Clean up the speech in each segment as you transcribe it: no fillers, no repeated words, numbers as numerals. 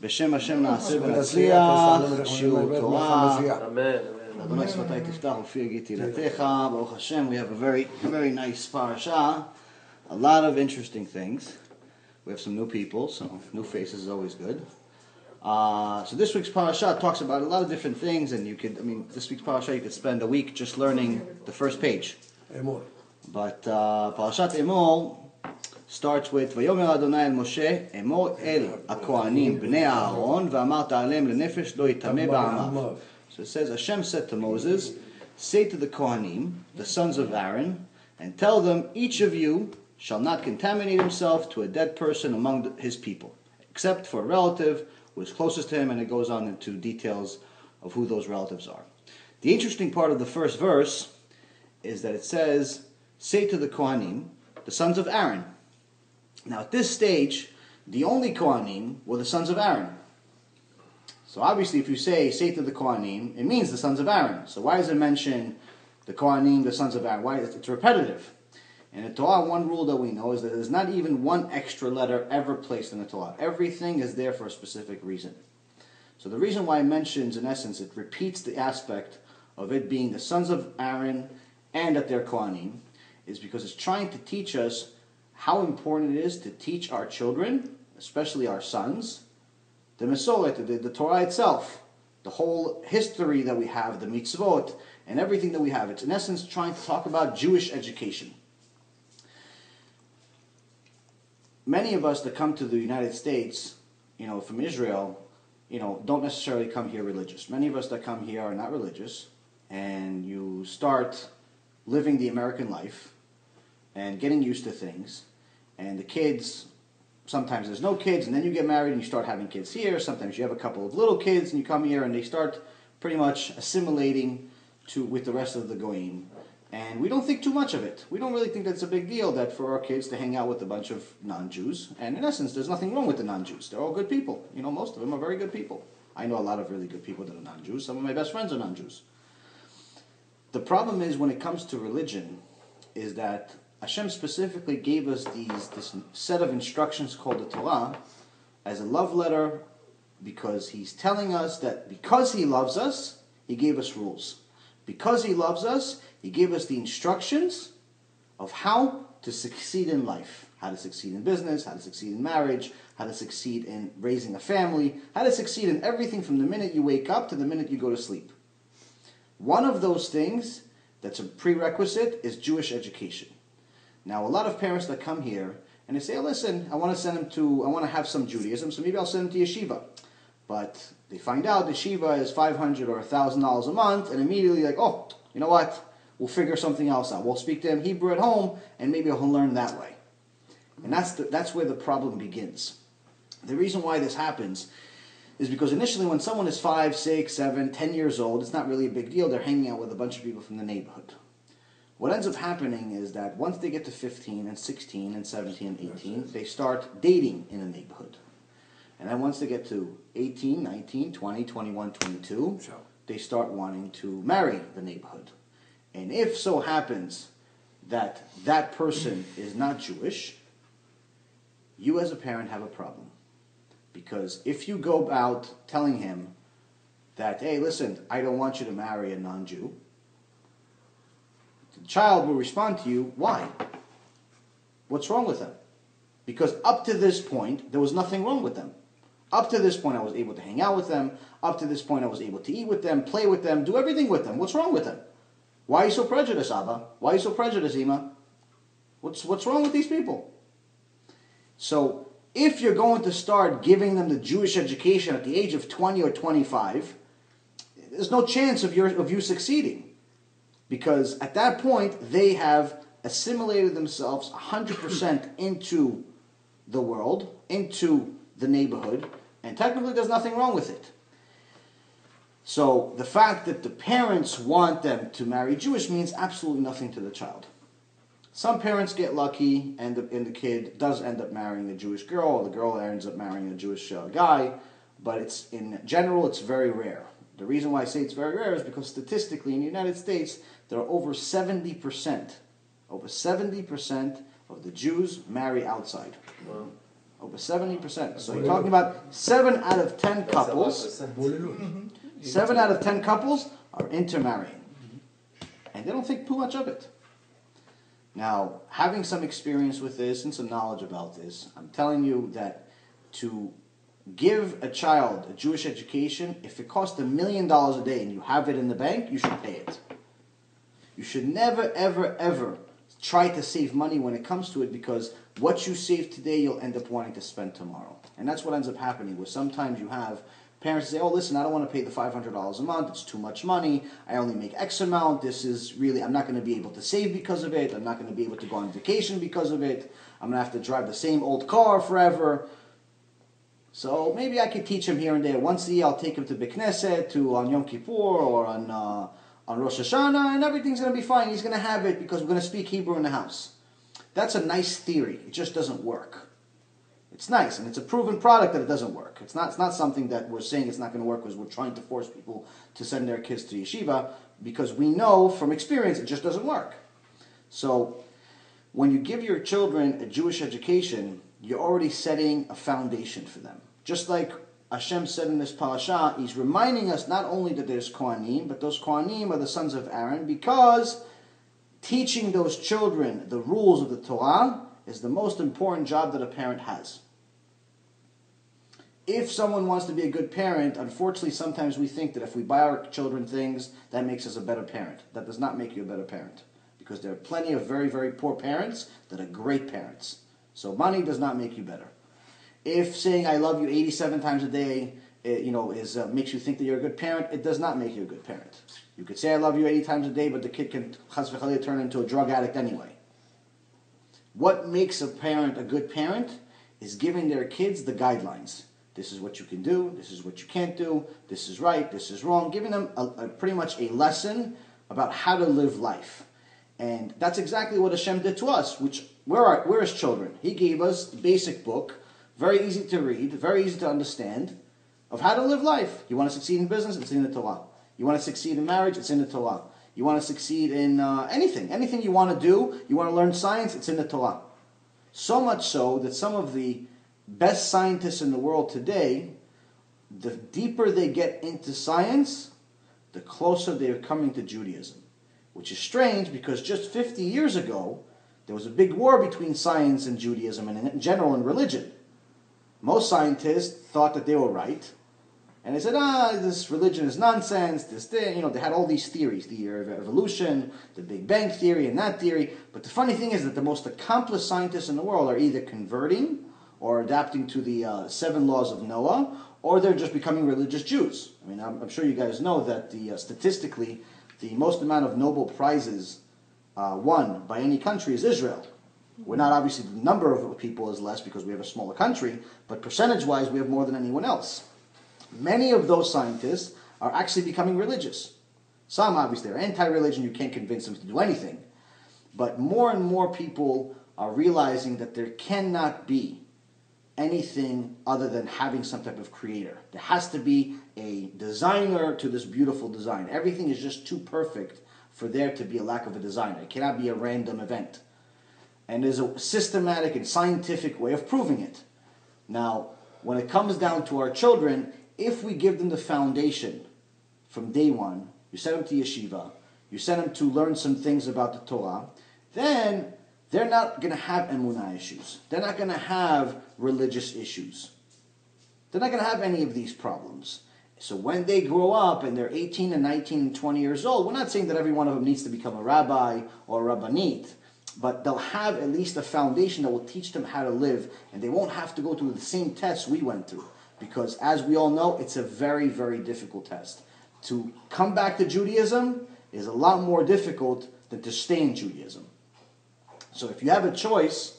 בשם השם נעשה ונצליח, שיעור תורה. אדוני שפתי תפתח ופי יגיד תהילתך. Baruch Hashem, we have a very nice parasha. A lot of interesting things. We have some new people, so new faces is always good. So this week's parasha talks about a lot of different things, and this week's parasha you could spend a week just learning the first page. Emor. But Parashat Emor starts with Vayomer Adonai el Moshe, Emor el Kohanim bnei Aaron, ve'amart alem lenefesh lo yitameh ba'amav. So it says, Hashem said to Moses, say to the Kohanim, the sons of Aaron, and tell them, each of you shall not contaminate himself to a dead person among his people, except for a relative who is closest to him, and it goes on into details of who those relatives are. The interesting part of the first verse is that it says, say to the Kohanim, the sons of Aaron. Now at this stage, the only Kohanim were the sons of Aaron. So obviously if you say to the Kohanim, it means the sons of Aaron. So why does it mention the Kohanim, the sons of Aaron? Why? It's repetitive. In the Torah, one rule that we know is that there's not even one extra letter ever placed in the Torah. Everything is there for a specific reason. So the reason why it mentions, in essence, it repeats the aspect of it being the sons of Aaron and that they're Kohanim, is because it's trying to teach us how important it is to teach our children, especially our sons, the Mesoret, the Torah itself, the whole history that we have, the mitzvot, and everything that we have. It's in essence trying to talk about Jewish education. Many of us that come to the United States, from Israel, don't necessarily come here religious. Many of us that come here are not religious, and you start living the American life and getting used to things, and the kids, sometimes there's no kids, and then you get married and you start having kids here. Sometimes you have a couple of little kids and you come here and they start pretty much assimilating with the rest of the goyim. And we don't think too much of it. We don't really think that's a big deal that for our kids to hang out with a bunch of non-Jews. And in essence, there's nothing wrong with the non-Jews. They're all good people. Most of them are very good people. I know a lot of really good people that are non-Jews. Some of my best friends are non-Jews. The problem is when it comes to religion is that Hashem specifically gave us this set of instructions called the Torah as a love letter, because He's telling us that because He loves us, He gave us rules. Because He loves us, He gave us the instructions of how to succeed in life. How to succeed in business, how to succeed in marriage, how to succeed in raising a family, how to succeed in everything from the minute you wake up to the minute you go to sleep. One of those things that's a prerequisite is Jewish education. Now, a lot of parents that come here and they say, oh, listen, I want to have some Judaism, so maybe I'll send them to yeshiva. But they find out the yeshiva is $500 or $1,000 a month, and immediately like, oh, you know what? We'll figure something else out. We'll speak to him Hebrew at home, and maybe he'll learn that way. And that's where the problem begins. The reason why this happens is because initially when someone is 5, 6, 7, 10 years old, it's not really a big deal. They're hanging out with a bunch of people from the neighborhood. What ends up happening is that once they get to 15 and 16 and 17 and 18, they start dating in the neighborhood. And then once they get to 18, 19, 20, 21, 22, they start wanting to marry the neighborhood. And if so happens that that person is not Jewish, you as a parent have a problem. Because if you go about telling him that, hey, listen, I don't want you to marry a non-Jew, the child will respond to you, why? What's wrong with them? Because up to this point, there was nothing wrong with them. Up to this point, I was able to hang out with them. Up to this point, I was able to eat with them, play with them, do everything with them. What's wrong with them? Why are you so prejudiced, Abba? Why are you so prejudiced, Ima? What's wrong with these people? So, if you're going to start giving them the Jewish education at the age of 20 or 25, there's no chance of you succeeding. Because at that point, they have assimilated themselves 100% into the world, into the neighborhood, and technically there's nothing wrong with it. So the fact that the parents want them to marry Jewish means absolutely nothing to the child. Some parents get lucky and the kid does end up marrying a Jewish girl, or the girl ends up marrying a Jewish guy, but in general it's very rare. The reason why I say it's very rare is because statistically in the United States there are over 70% of the Jews marry outside. Wow. Over 70%. So you're talking about 7 out of 10 couples. 7 out of 10 couples are intermarrying. And they don't think too much of it. Now, having some experience with this and some knowledge about this, I'm telling you that to give a child a Jewish education, if it costs $1 million a day and you have it in the bank, you should pay it. You should never, ever, ever try to save money when it comes to it, because what you save today, you'll end up wanting to spend tomorrow. And that's what ends up happening, where sometimes you have parents say, oh, listen, I don't want to pay the $500 a month. It's too much money. I only make X amount. This is really, I'm not going to be able to save because of it. I'm not going to be able to go on vacation because of it. I'm going to have to drive the same old car forever. So maybe I could teach him here and there. Once a year, I'll take him to Beit Knesset, to on Yom Kippur, or on Rosh Hashanah, and everything's going to be fine. He's going to have it because we're going to speak Hebrew in the house. That's a nice theory. It just doesn't work. It's nice, and it's a proven product that it doesn't work. It's not something that we're saying it's not going to work because we're trying to force people to send their kids to yeshiva, because we know from experience it just doesn't work. So when you give your children a Jewish education, you're already setting a foundation for them. Just like Hashem said in this Parashat, He's reminding us not only that there's Kohanim, but those Kohanim are the sons of Aaron, because teaching those children the rules of the Torah is the most important job that a parent has. If someone wants to be a good parent, unfortunately sometimes we think that if we buy our children things, that makes us a better parent. That does not make you a better parent, because there are plenty of very, very poor parents that are great parents. So money does not make you better. If saying I love you 87 times a day makes you think that you're a good parent, it does not make you a good parent. You could say I love you 80 times a day, but the kid can chas v'chalila turn into a drug addict anyway. What makes a parent a good parent is giving their kids the guidelines. This is what you can do, this is what you can't do, this is right, this is wrong, giving them pretty much a lesson about how to live life. And that's exactly what Hashem did to us, which we're His children. He gave us the basic book, very easy to read, very easy to understand, of how to live life. You want to succeed in business? It's in the Torah. You want to succeed in marriage? It's in the Torah. You want to succeed in anything you want to do, you want to learn science? It's in the Torah. So much so that some of the best scientists in the world today, the deeper they get into science, the closer they are coming to Judaism. Which is strange, because just 50 years ago, there was a big war between science and Judaism, and in general in religion. Most scientists thought that they were right, and they said, this religion is nonsense, they had all these theories, the year of evolution, the Big Bang theory, and that theory. But the funny thing is that the most accomplished scientists in the world are either converting or adapting to the 7 laws of Noah, or they're just becoming religious Jews. I mean, I'm sure you guys know that statistically, the most amount of Nobel Prizes won by any country is Israel. We're not, obviously, the number of people is less because we have a smaller country, but percentage-wise, we have more than anyone else. Many of those scientists are actually becoming religious. Some, obviously, are anti-religion. You can't convince them to do anything. But more and more people are realizing that there cannot be anything other than having some type of creator. There has to be a designer to this beautiful design. Everything is just too perfect for there to be a lack of a designer. It cannot be a random event. And there's a systematic and scientific way of proving it. Now, when it comes down to our children, if we give them the foundation from day one, you send them to yeshiva, you send them to learn some things about the Torah, then they're not going to have emunah issues. They're not going to have religious issues. They're not going to have any of these problems. So when they grow up and they're 18 and 19 and 20 years old, we're not saying that every one of them needs to become a rabbi or a rabbanit, but they'll have at least a foundation that will teach them how to live, and they won't have to go through the same tests we went through. Because as we all know, it's a very, very difficult test. To come back to Judaism is a lot more difficult than to stay in Judaism. So if you have a choice,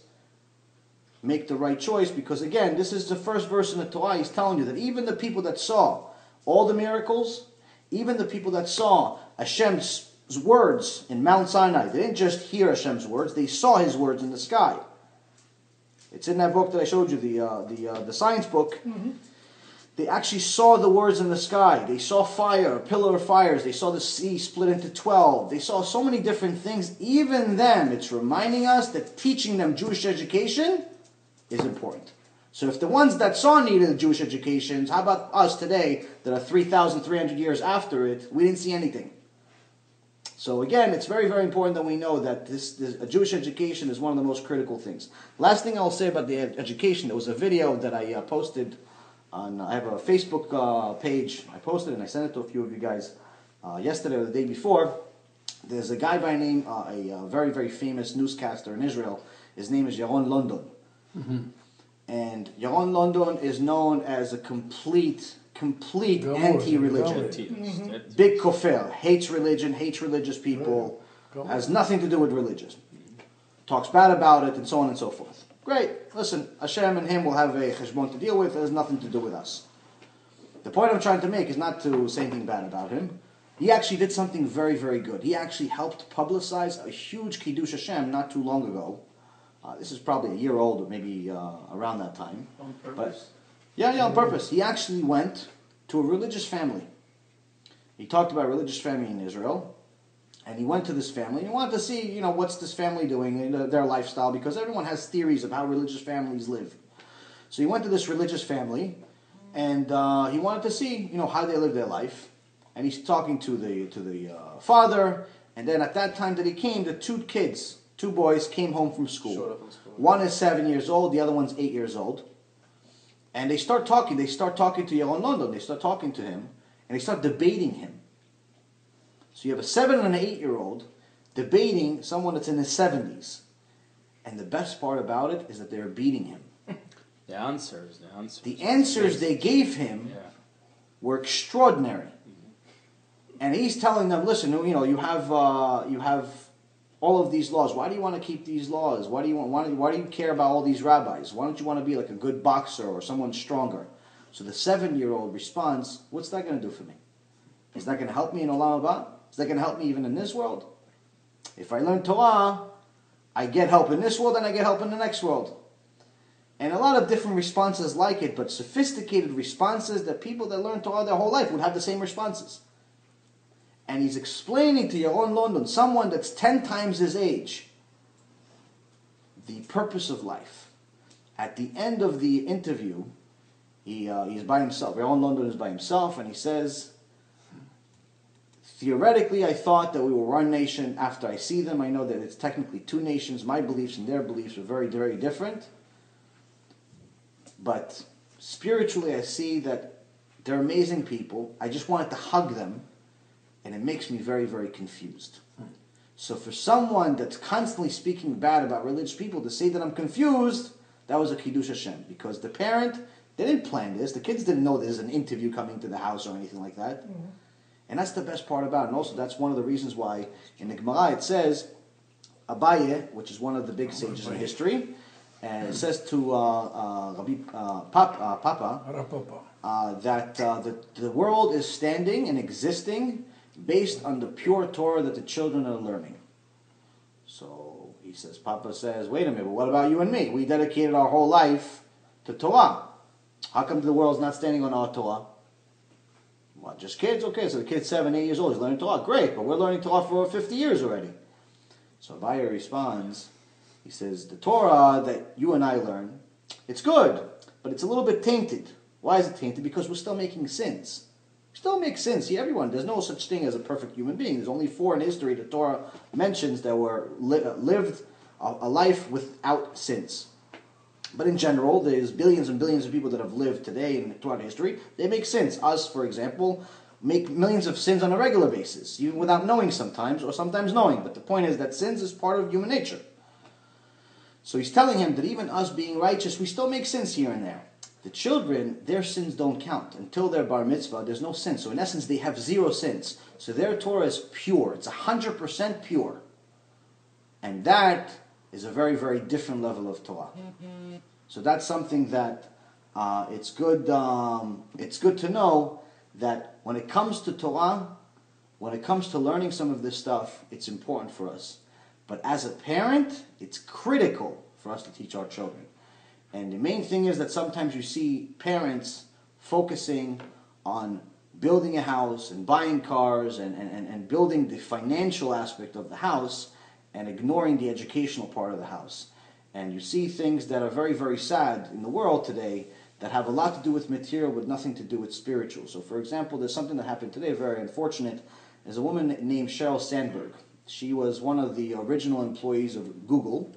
make the right choice, because again, this is the first verse in the Torah. He's telling you that even the people that saw all the miracles, even the people that saw Hashem's words in Mount Sinai, they didn't just hear Hashem's words, they saw His words in the sky. It's in that book that I showed you, the science book. Mm-hmm. They actually saw the words in the sky. They saw fire, a pillar of fires. They saw the sea split into 12. They saw so many different things. Even them, it's reminding us that teaching them Jewish education is important. So if the ones that saw needed a Jewish education, how about us today that are 3,300 years after it, we didn't see anything. So again, it's very, very important that we know that a Jewish education is one of the most critical things. Last thing I'll say about the education, there was a video that I posted on, I have a Facebook page, I posted and I sent it to a few of you guys yesterday or the day before. There's a guy by name, a very, very famous newscaster in Israel. His name is Yaron London. Mm-hmm. And Yaron London is known as a complete anti-religion. Mm-hmm. Big kofar, hates religion, hates religious people, has nothing to do with religion. Talks bad about it, and so on and so forth. Great. Listen, Hashem and him will have a cheshbon to deal with. It has nothing to do with us. The point I'm trying to make is not to say anything bad about him. He actually did something very, very good. He actually helped publicize a huge Kiddush Hashem not too long ago. This is probably a year old, or maybe around that time. On purpose? But, yeah, on purpose. He actually went to a religious family. He talked about a religious family in Israel, and he went to this family, and he wanted to see, what's this family doing in their lifestyle, because everyone has theories of how religious families live. So he went to this religious family, and he wanted to see, how they live their life. And he's talking to the father, and then at that time that he came, the two boys came home from school. One is 7 years old, the other one's 8 years old. And they start talking to Yaron London, they start talking to him, and they start debating him. So you have a 7 and an 8-year-old debating someone that's in his 70s. And the best part about it is that they're beating him. The answers. The answers they gave him were extraordinary. And he's telling them, listen, you have all of these laws. Why do you want to keep these laws? Why do you care about all these rabbis? Why don't you want to be like a good boxer or someone stronger? So the 7-year-old responds, what's that going to do for me? Is that going to help me in Olam Haba? Is that going to help me even in this world? If I learn Torah, I get help in this world and I get help in the next world. And a lot of different responses like it, but sophisticated responses that people that learn Torah their whole life would have the same responses. And he's explaining to Yaron London, someone that's 10 times his age, the purpose of life. At the end of the interview, he's by himself. Yaron London is by himself, and he says, theoretically, I thought that we were one nation. After I see them, I know that it's technically two nations. My beliefs and their beliefs are very, very different. But spiritually, I see that they're amazing people. I just wanted to hug them. And it makes me very, very confused. So for someone that's constantly speaking bad about religious people, to say that I'm confused, that was a Kiddush Hashem. Because the parent, they didn't plan this. The kids didn't know there's an interview coming to the house or anything like that. Mm-hmm. And that's the best part about it. And also that's one of the reasons why in the Gemara it says, Abaye, which is one of the big sages in history, and it says to Rabbi Papa that the world is standing and existing based on the pure Torah that the children are learning. So he says, Papa says, wait a minute, but what about you and me? We dedicated our whole life to Torah. How come the world's not standing on our Torah? What, just kids? Okay, so the kid's 7, 8 years old, he's learning Torah. Great, but we're learning Torah for 50 years already. So Abaya responds, he says, the Torah that you and I learn, it's good, but it's a little bit tainted. Why is it tainted? Because we're still making sins. We still make sins. See, everyone, there's no such thing as a perfect human being. There's only 4 in history the Torah mentions that were lived a life without sins. But in general, there's billions and billions of people that have lived today and throughout history. They make sins. Us, for example, make millions of sins on a regular basis, even without knowing sometimes, or sometimes knowing. But the point is that sins is part of human nature. So he's telling him that even us being righteous, we still make sins here and there. The children, their sins don't count. Until their bar mitzvah, there's no sin. So in essence, they have 0 sins. So their Torah is pure. It's 100% pure. And that is a very, very different level of Torah. So that's something that it's good to know that when it comes to Torah, when it comes to learning some of this stuff, it's important for us. But as a parent, it's critical for us to teach our children. And the main thing is that sometimes you see parents focusing on building a house and buying cars and building the financial aspect of the house and ignoring the educational part of the house. And you see things that are very, very sad in the world today that have a lot to do with material but nothing to do with spiritual. So for example, there's something that happened today, very unfortunate. There's a woman named Sheryl Sandberg. She was one of the original employees of Google.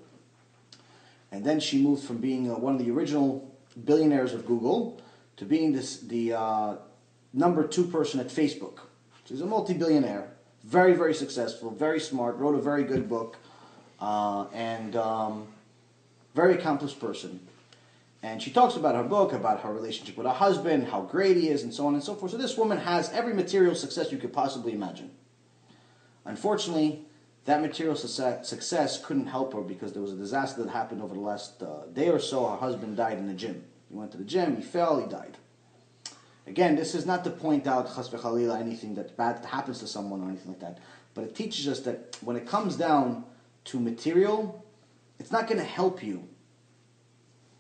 And then she moved from being one of the original billionaires of Google to being the number 2 person at Facebook. She's a multi-billionaire, very, very successful, very smart, wrote a very good book, and very accomplished person. And she talks about her book, about her relationship with her husband, how great he is, and so on and so forth. So this woman has every material success you could possibly imagine. Unfortunately, that material success couldn't help her because there was a disaster that happened over the last day or so. Her husband died in the gym. He went to the gym, he fell, he died. Again, this is not to point out chas v'chalila, anything that bad happens to someone or anything like that. But it teaches us that when it comes down to material, it's not going to help you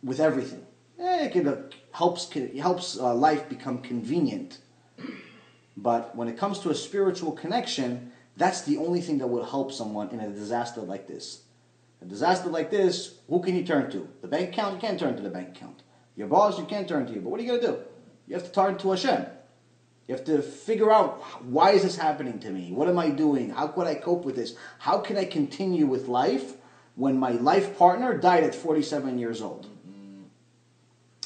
with everything. It helps life become convenient. But when it comes to a spiritual connection, that's the only thing that will help someone in a disaster like this. A disaster like this, who can you turn to? The bank account? You can't turn to the bank account. Your boss? You can't turn to you. But what are you going to do? You have to turn to Hashem. You have to figure out, why is this happening to me? What am I doing? How could I cope with this? How can I continue with life when my life partner died at 47 years old?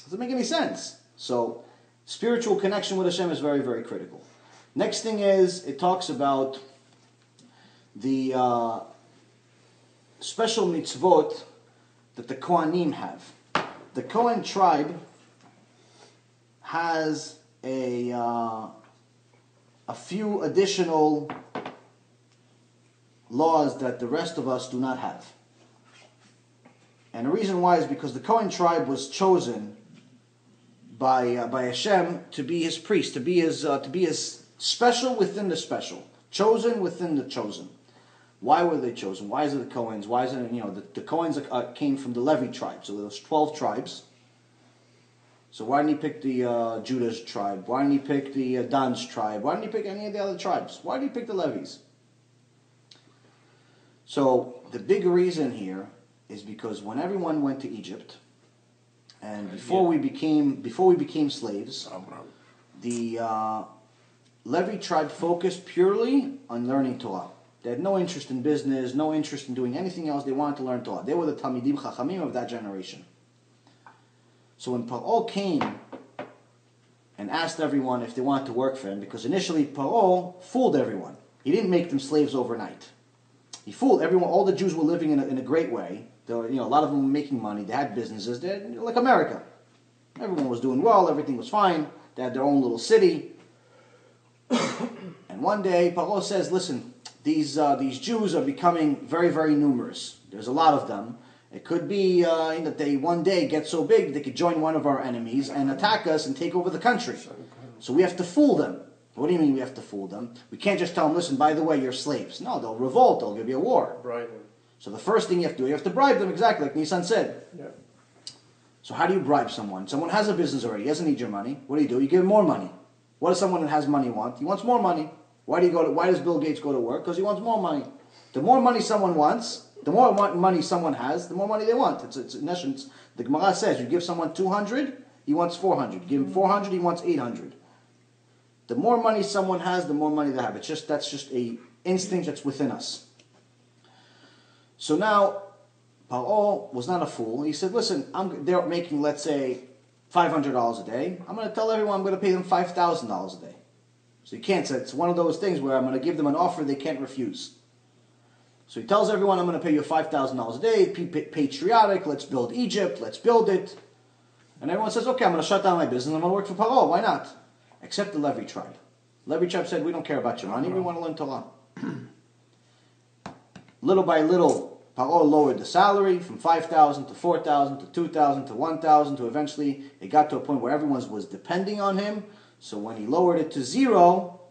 Doesn't make any sense. So, spiritual connection with Hashem is very, very critical. Next thing is, it talks about the special mitzvot that the Kohanim have. The Kohen tribe has a few additional laws that the rest of us do not have. And the reason why is because the Kohen tribe was chosen by Hashem to be his priest, to be his special within the special, chosen within the chosen. Why were they chosen? Why is it the Kohens? Why is it, the Kohens came from the Levi tribe, so there was 12 tribes. So why didn't he pick the Judah's tribe? Why didn't he pick the Dan's tribe? Why didn't he pick any of the other tribes? Why did he pick the Levis? So the big reason here is because when everyone went to Egypt, and before we became slaves, the Levi tribe focused purely on learning Torah. They had no interest in business, no interest in doing anything else. They wanted to learn Torah. They were the Talmidim Chachamim of that generation. So when Paro came and asked everyone if they wanted to work for him, because initially Paro fooled everyone. He didn't make them slaves overnight. He fooled everyone. All the Jews were living in a great way. There were, a lot of them were making money. They had businesses. They had, like America. Everyone was doing well. Everything was fine. They had their own little city. And one day Paro says, listen, these Jews are becoming very, very numerous. There's a lot of them. It could be that they one day get so big they could join one of our enemies and attack us and take over the country. So we have to fool them. What do you mean we have to fool them? We can't just tell them, listen, by the way, you're slaves. No, they'll revolt. They'll give you a war. Bribe them. So the first thing you have to do, you have to bribe them, exactly like Nissan said. Yeah. So how do you bribe someone? Someone has a business already. He doesn't need your money. What do? You give him more money. What does someone that has money want? He wants more money. Why does Bill Gates go to work? Because he wants more money. The more money someone wants, the more money someone has, the more money they want. It's in essence, the Gemara says, you give someone 200, he wants 400. You give him 400, he wants 800. The more money someone has, the more money they have. That's just a instinct that's within us. So now, Paro was not a fool. He said, listen, they're making, let's say, $500 a day. I'm going to tell everyone I'm going to pay them $5,000 a day. So you can't say, it's one of those things where I'm going to give them an offer they can't refuse. So he tells everyone, I'm going to pay you $5,000 a day, patriotic, let's build Egypt, let's build it. And everyone says, okay, I'm going to shut down my business, I'm going to work for Paro, why not? Except the Levi tribe. Levi tribe said, we don't care about your money, we want to learn Torah. Little by little, Paro lowered the salary from 5,000 to 4,000 to 2,000 to 1,000 to eventually it got to a point where everyone was depending on him. So when he lowered it to 0,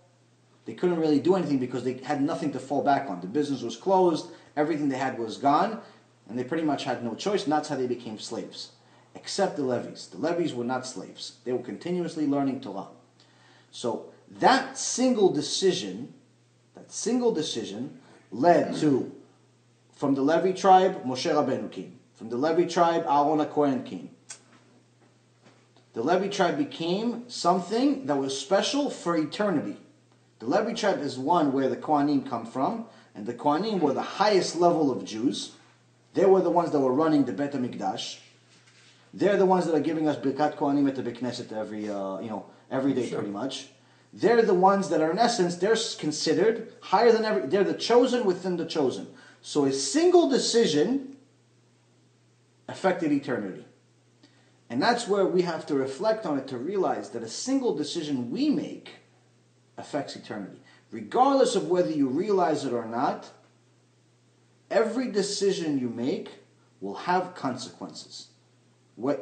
they couldn't really do anything because they had nothing to fall back on. The business was closed, everything they had was gone, and they pretty much had no choice, and that's how they became slaves. Except the Levis. The Levis were not slaves. They were continuously learning Torah. So that single decision led to, from the Levi tribe, Moshe Rabbeinu came. From the Levi tribe, Aaron HaKohen came. The Levi tribe became something that was special for eternity. The Levi tribe is one where the Kohanim come from, and the Kohanim were the highest level of Jews. They were the ones that were running the Bet HaMikdash. They're the ones that are giving us Birkat Kohanim at the Beit Knesset every day pretty much. They're the ones that are, in essence, they're considered higher than they're the chosen within the chosen. So a single decision affected eternity. And that's where we have to reflect on it to realize that a single decision we make affects eternity. Regardless of whether you realize it or not, every decision you make will have consequences.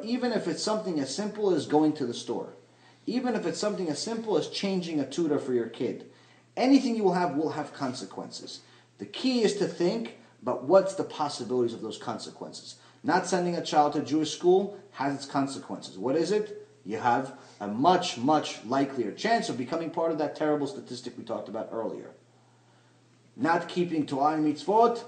Even if it's something as simple as going to the store. Even if it's something as simple as changing a tutor for your kid. Anything you will have consequences. The key is to think about what's the possibilities of those consequences. Not sending a child to Jewish school has its consequences. What is it? You have a much, much likelier chance of becoming part of that terrible statistic we talked about earlier. Not keeping Torah and mitzvot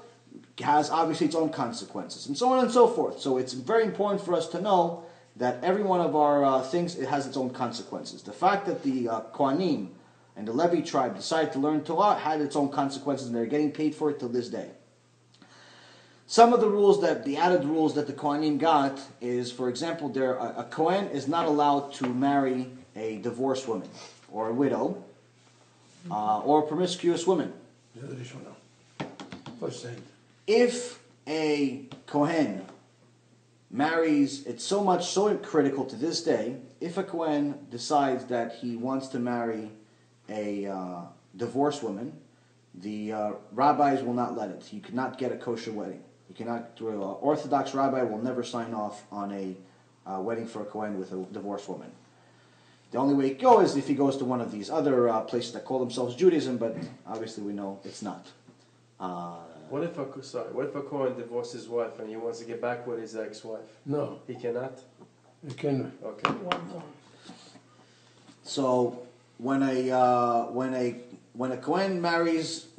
has obviously its own consequences, and so on and so forth. So it's very important for us to know that every one of our things, it has its own consequences. The fact that the Kohanim and the Levi tribe decided to learn Torah had its own consequences, and they're getting paid for it till this day. Some of the added rules that the Kohanim got is, for example, a Kohen is not allowed to marry a divorced woman, or a widow, or a promiscuous woman. If a Kohen marries, it's so critical to this day, if a Kohen decides that he wants to marry a divorced woman, the rabbis will not let it. You cannot get a kosher wedding. You cannot, an Orthodox rabbi will never sign off on a wedding for a Kohen with a divorced woman. The only way it goes is if he goes to one of these other places that call themselves Judaism, but obviously we know it's not. What if a Kohen divorces his wife and he wants to get back with his ex-wife? No. He cannot? He can. Okay. So when a Kohen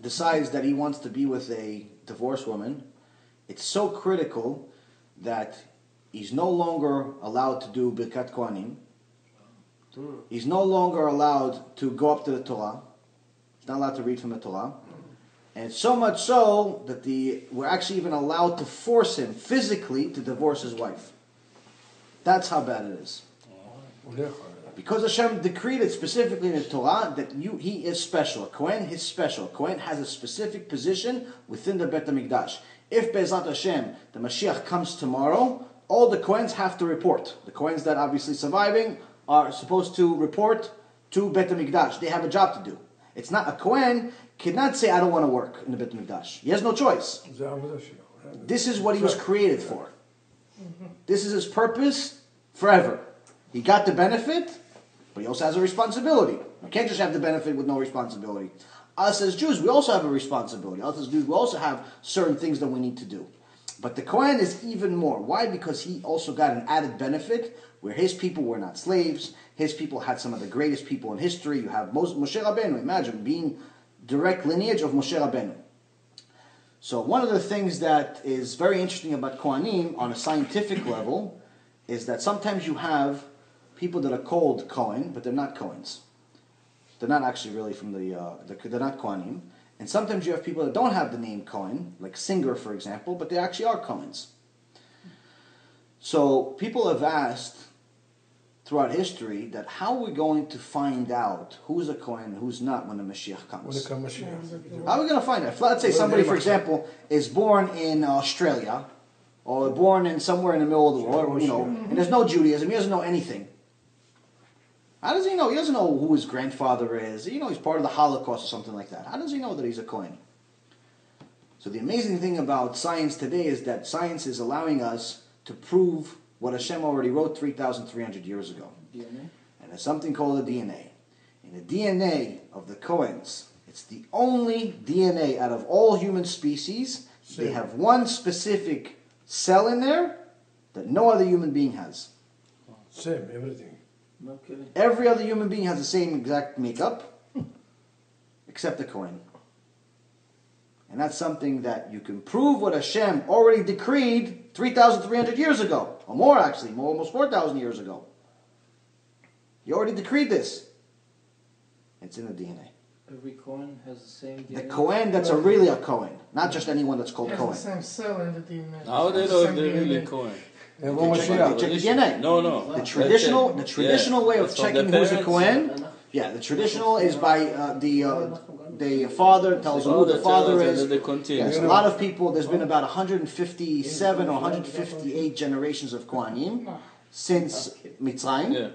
decides that he wants to be with a divorced woman, it's so critical that he's no longer allowed to do Birkat Kohanim. He's no longer allowed to go up to the Torah. He's not allowed to read from the Torah. And it's so much so that we're actually even allowed to force him physically to divorce his wife. That's how bad it is. Because Hashem decreed it specifically in the Torah that he is special. A Kohen is special. A Kohen has a specific position within the Bet HaMikdash. If Be'ezrat Hashem, the Mashiach comes tomorrow, all the Kohens have to report. The Kohens that obviously surviving are supposed to report to Bet HaMikdash. They have a job to do. It's not, a Kohen cannot say, I don't want to work in the Bet HaMikdash. He has no choice. This is what he was created for. This is his purpose forever. He got the benefit, but he also has a responsibility. You can't just have the benefit with no responsibility. Us as Jews, we also have a responsibility. Us as Jews, we also have certain things that we need to do. But the Kohen is even more. Why? Because he also got an added benefit where his people were not slaves. His people had some of the greatest people in history. You have Moshe Rabbeinu. Imagine being direct lineage of Moshe Rabbeinu. So one of the things that is very interesting about Kohanim on a scientific level is that sometimes you have people that are called Kohen, but they're not Kohens. They're not actually really from they're not Kohanim. And sometimes you have people that don't have the name Kohen, like Singer, for example, but they actually are Kohens. So people have asked throughout history that how are we going to find out who's a Kohen and who's not when the Mashiach comes? How are we going to find out? Let's say somebody, for example, is born in Australia or born in somewhere in the middle of the world, and there's no Judaism, he doesn't know anything. How does he know? He doesn't know who his grandfather is. He's part of the Holocaust or something like that. How does he know that he's a Kohen? So the amazing thing about science today is that science is allowing us to prove what Hashem already wrote 3,300 years ago. DNA? And there's something called the DNA. In the DNA of the Kohens, it's the only DNA out of all human species. Same. They have one specific cell in there that no other human being has. Same, everything. No kidding. Every other human being has the same exact makeup, except the Kohen. And that's something that you can prove what Hashem already decreed 3,300 years ago. Or more actually, almost 4,000 years ago. He already decreed this. It's in the DNA. Every Kohen has the same DNA. The Kohen that's really a Kohen. Not just anyone that's called Kohen. the same cell in the DNA. How they know if they're really Kohen? They check the DNA. No. The traditional way of checking who's a Kohen, the traditional is by the father tells who the father is. Yes, a lot of people, there's been about 157 or 158 generations of Kohanim since Mitzrayim. Yeah.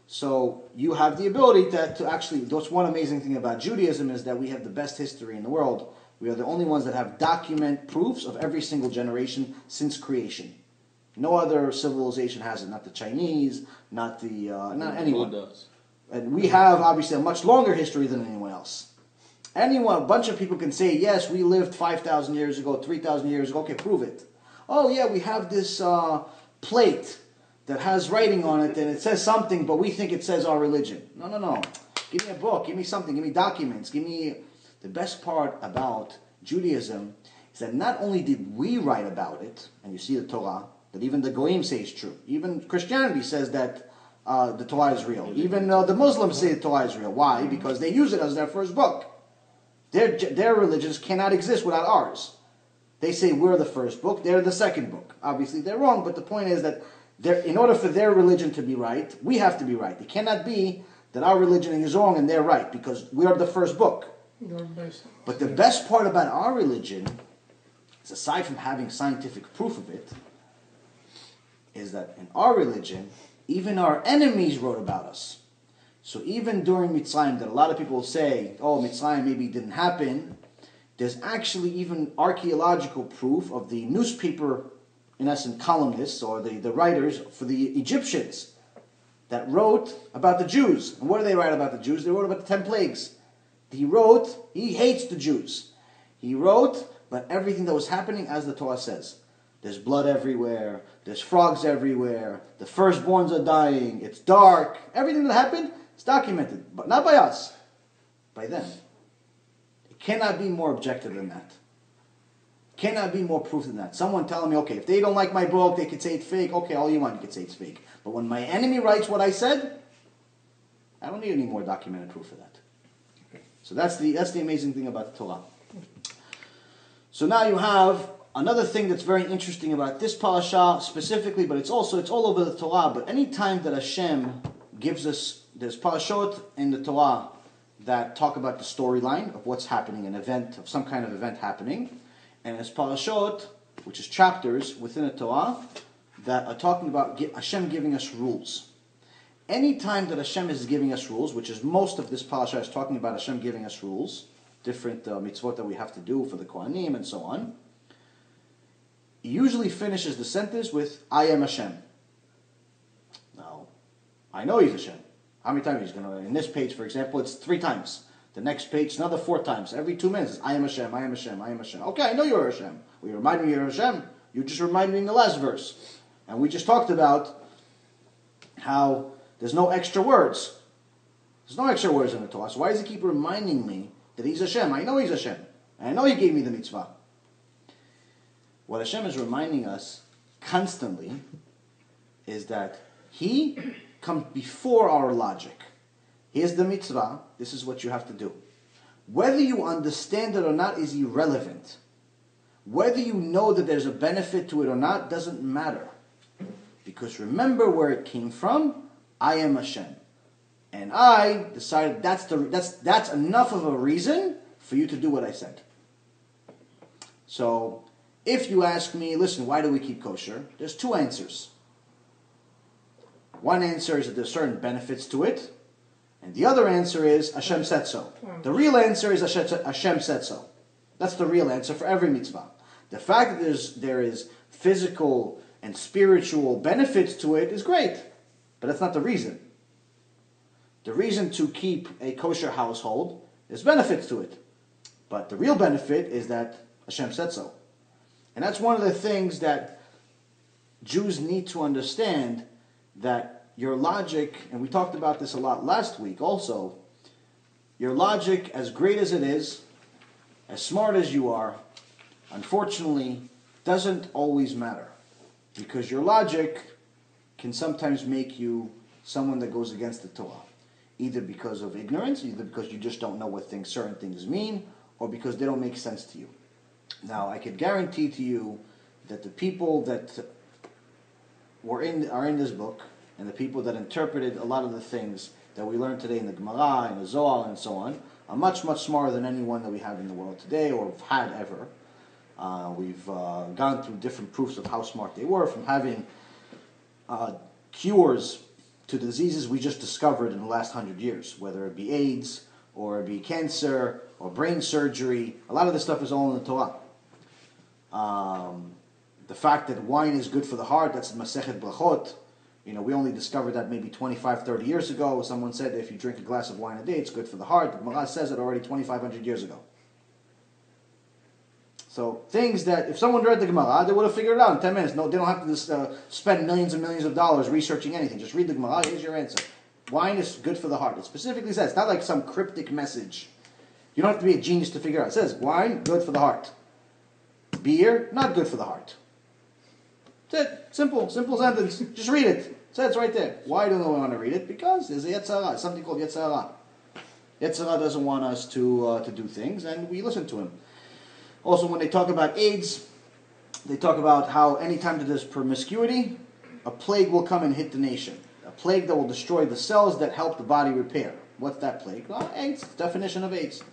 So you have the ability to actually, that's one amazing thing about Judaism is that we have the best history in the world. We are the only ones that have document proofs of every single generation since creation. No other civilization has it. Not the Chinese, not anyone. Who does? And we have obviously a much longer history than anyone else. A bunch of people can say, yes, we lived 5,000 years ago, 3,000 years ago. Okay, prove it. Oh yeah, we have this plate that has writing on it and it says something, but we think it says our religion. No. Give me a book, give me something, give me documents, give me... The best part about Judaism is that not only did we write about it, and you see the Torah, that even the Goyim say is true. Even Christianity says that the Torah is real. Even the Muslims say the Torah is real. Why? Because they use it as their first book. Their religions cannot exist without ours. They say we're the first book, they're the second book. Obviously they're wrong, but the point is that in order for their religion to be right, we have to be right. It cannot be that our religion is wrong and they're right, because we are the first book. But the best part about our religion is, aside from having scientific proof of it, is that in our religion, even our enemies wrote about us. So even during Mitzrayim, that a lot of people say, oh, Mitzrayim maybe didn't happen, there's actually even archaeological proof of the newspaper, in essence, columnists, or the writers for the Egyptians, that wrote about the Jews. And what do they write about the Jews? They wrote about the 10 plagues. He hates the Jews. He wrote about everything that was happening as the Torah says. There's blood everywhere. There's frogs everywhere. The firstborns are dying. It's dark. Everything that happened is documented. But not by us. By them. It cannot be more objective than that. Cannot be more proof than that. Someone telling me, okay, if they don't like my book, they could say it's fake. Okay, all you want, you could say it's fake. But when my enemy writes what I said, I don't need any more documented proof of that. So that's the amazing thing about the Torah. So now you have another thing that's very interesting about this parasha specifically, but it's all over the Torah. But any time that Hashem gives us, there's parashot in the Torah that talk about the storyline of what's happening, an event, of some kind of event happening. And there's parashot, which is chapters within the Torah, that are talking about Hashem giving us rules. Any time that Hashem is giving us rules, which is most of this parasha is talking about Hashem giving us rules, different mitzvot that we have to do for the Kohanim and so on, he usually finishes the sentence with, I am Hashem. Now, I know he's Hashem. How many times he's going to, in this page, for example, it's 3 times. The next page, another 4 times. Every 2 minutes, I am Hashem, I am Hashem, I am Hashem. Okay, I know you're Hashem. Well, you remind me you're Hashem. You just reminded me in the last verse. And we just talked about how there's no extra words. There's no extra words in the Torah. So why does he keep reminding me that he's Hashem? I know he's Hashem. And I know he gave me the mitzvah. What Hashem is reminding us constantly is that he comes before our logic. Here's the mitzvah. This is what you have to do. Whether you understand it or not is irrelevant. Whether you know that there's a benefit to it or not doesn't matter. Because remember where it came from. I am Hashem. And I decided that's enough of a reason for you to do what I said. So, if you ask me, listen, why do we keep kosher? There's 2 answers. One answer is that there's certain benefits to it. And the other answer is Hashem said so. The real answer is Hashem said so. That's the real answer for every mitzvah. The fact that there is physical and spiritual benefits to it is great. But that's not the reason. The reason to keep a kosher household is benefits to it. But the real benefit is that Hashem said so. And that's one of the things that Jews need to understand, that your logic, and we talked about this a lot last week also, your logic, as great as it is, as smart as you are, unfortunately, doesn't always matter. Because your logic can sometimes make you someone that goes against the Torah. Either because of ignorance, either because you just don't know what certain things mean, or because they don't make sense to you. Now, I could guarantee to you that the people that are in this book, and the people that interpreted a lot of the things that we learned today in the Gemara, in the Zohar, and so on, are much, much smarter than anyone that we have in the world today, or have had ever. We've gone through different proofs of how smart they were, from having cures to diseases we just discovered in the last 100 years, whether it be AIDS, or it be cancer, or brain surgery. A lot of this stuff is all in the Torah. The fact that wine is good for the heart, that's Masechet Brachot. We only discovered that maybe 25, 30 years ago. Someone said that if you drink a glass of wine a day, it's good for the heart. The Gemara says it already 2,500 years ago. So things that, if someone read the Gemara, they would have figured it out in 10 minutes. No, they don't have to spend millions and millions of dollars researching anything. Just read the Gemara, here's your answer. Wine is good for the heart. It specifically says, it's not like some cryptic message. You don't have to be a genius to figure it out. It says, wine, good for the heart. Beer, not good for the heart. That's it. Simple sentence. Just read it. It says right there. Why don't we want to read it? Because there's a Yetzer Hara, something called Yetzer Hara. Yetzer Hara doesn't want us to do things, and we listen to him. Also, when they talk about AIDS, they talk about how anytime that there's promiscuity, a plague will come and hit the nation. A plague that will destroy the cells that help the body repair. What's that plague? Well, AIDS. Definition of AIDS.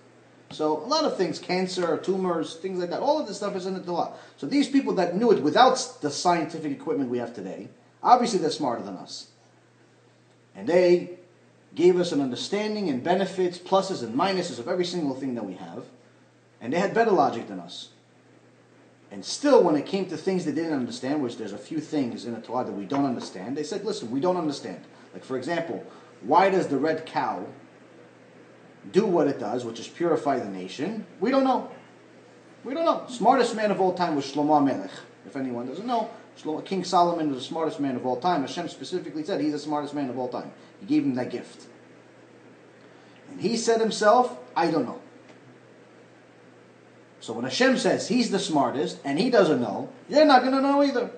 So a lot of things, cancer, tumors, things like that, all of this stuff is in the Torah. So these people that knew it without the scientific equipment we have today, obviously they're smarter than us. And they gave us an understanding and benefits, pluses and minuses of every single thing that we have. And they had better logic than us. And still, when it came to things they didn't understand, which there's a few things in the Torah that we don't understand, they said, listen, we don't understand. Like, for example, why does the red cow do what it does, which is purify the nation? We don't know. We don't know. Smartest man of all time was Shlomo Melech. If anyone doesn't know, King Solomon was the smartest man of all time. Hashem specifically said he's the smartest man of all time. He gave him that gift. And he said himself, I don't know. So when Hashem says he's the smartest and he doesn't know, you're not going to know either.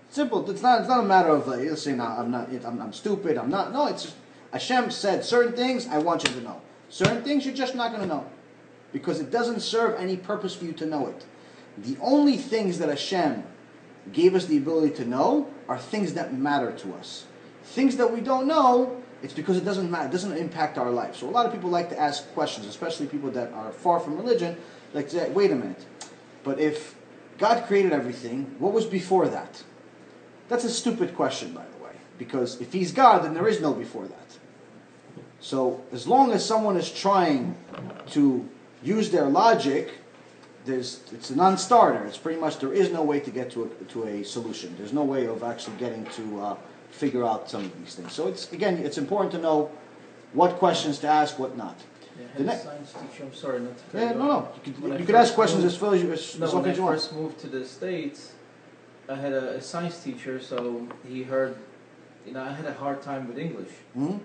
Simple. It's not a matter of saying I'm stupid. I'm not. No, it's just Hashem said certain things. I want you to know. Certain things you're just not going to know, because it doesn't serve any purpose for you to know it. The only things that Hashem gave us the ability to know are things that matter to us. Things that we don't know, it's because it doesn't matter. It doesn't impact our life. So a lot of people like to ask questions, especially people that are far from religion, like to say, wait a minute, but if God created everything, what was before that? That's a stupid question, by the way, because if he's God, then there is no before that. So as long as someone is trying to use their logic, it's a non-starter. It's pretty much there is no way to get to a solution. There's no way of actually getting to figure out some of these things. So it's important to know what questions to ask, what not. Yeah, a science teacher, I'm sorry not to cut Yeah, you no. off. You could ask questions as often When as I you want. first moved to the States, I had a science teacher, so he heard, I had a hard time with English. Mm-hmm.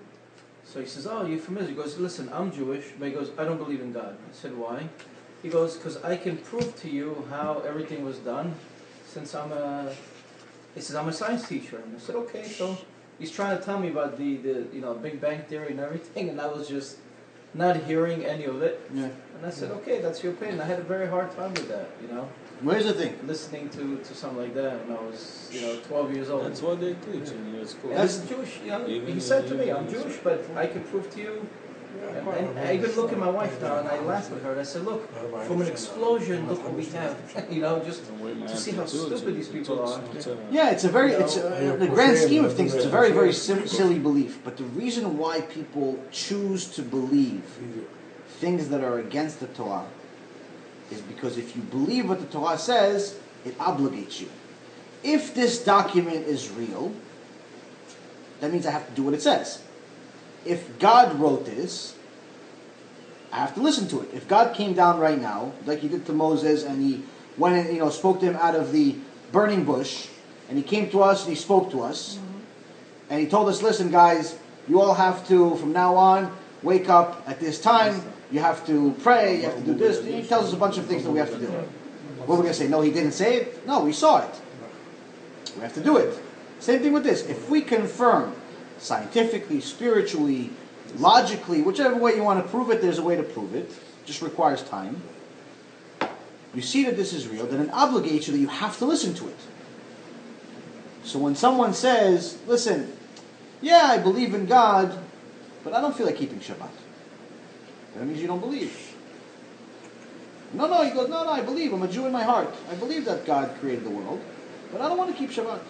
So he says, oh, you're from Israel. He goes, listen, I'm Jewish. But he goes, I don't believe in God. I said, why? He goes, because I can prove to you how everything was done, since he says, I'm a science teacher. And I said, okay, so he's trying to tell me about the Big Bang Theory and everything, and I was just not hearing any of it. Yeah. And I said, okay, that's your opinion. I had a very hard time with that, Where's the thing? listening to something like that when I was, 12 years old. That's what they teach in your school. And this is Jewish, he said to me, I'm Jewish, but I can prove to you. And I even look at my wife now, and I laugh with her, and I said, look, from an explosion, look what we have. Just to see how stupid these people are. Yeah, in the grand scheme of things, it's a very, very silly belief. But the reason why people choose to believe things that are against the Torah is because if you believe what the Torah says, it obligates you. If this document is real, that means I have to do what it says. If God wrote this, I have to listen to it. If God came down right now, like he did to Moses, and he went and spoke to him out of the burning bush, and he came to us and he spoke to us, and he told us, listen guys, you all have to, from now on, wake up at this time, you have to pray, you have to do this. He tells us a bunch of things that we have to do. What we're going to say? No, he didn't say it? No, we saw it. We have to do it. Same thing with this. If we confirm scientifically, spiritually, logically, whichever way you want to prove it, there's a way to prove it. It just requires time. You see that this is real, then it obligates you that you have to listen to it. So when someone says, listen, yeah, I believe in God, but I don't feel like keeping Shabbat. That means you don't believe. No, he goes, no, I believe. I'm a Jew in my heart. I believe that God created the world, but I don't want to keep Shabbat.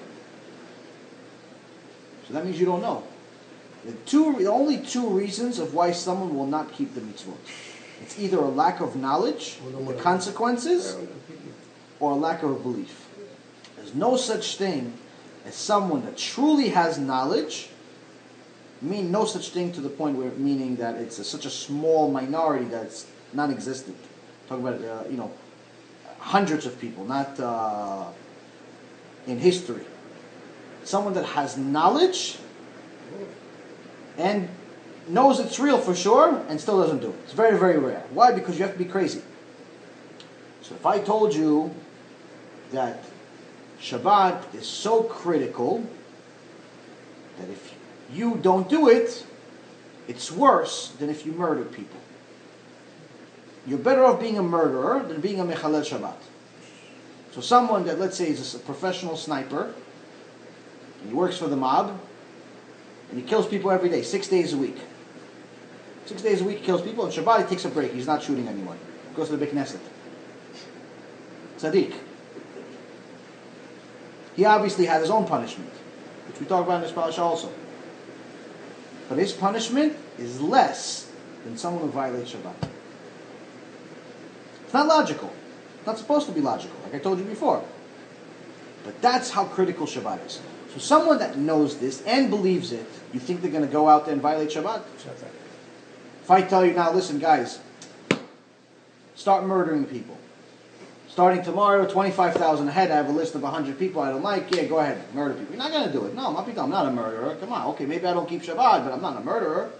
So that means you don't know. The only two reasons of why someone will not keep the mitzvot. It's either a lack of knowledge, the consequences, or a lack of belief. There's no such thing as someone that truly has knowledge, no such thing to the point where meaning that it's such a small minority that's non-existent. Talk about hundreds of people, not in history. Someone that has knowledge and knows it's real for sure and still doesn't do it. It's very, very rare. Why? Because you have to be crazy. So if I told you that Shabbat is so critical that if you don't do it, it's worse than if you murder people. You're better off being a murderer than being a mechalel Shabbat. So someone that, let's say, is a professional sniper, and he works for the mob, and he kills people every day, 6 days a week. 6 days a week he kills people, and Shabbat he takes a break. He's not shooting anyone. He goes to the Beit Knesset. Tzaddik. He obviously had his own punishment, which we talk about in this Parashat also. But his punishment is less than someone who violates Shabbat. It's not logical. It's not supposed to be logical, like I told you before. But that's how critical Shabbat is. So someone that knows this and believes it, you think they're going to go out there and violate Shabbat? If I tell you now, listen guys, start murdering people. Starting tomorrow, 25,000 ahead, I have a list of 100 people I don't like. Yeah, go ahead, murder people. You're not going to do it. No, I'm not a murderer. Come on, okay, maybe I don't keep Shabbat, but I'm not a murderer.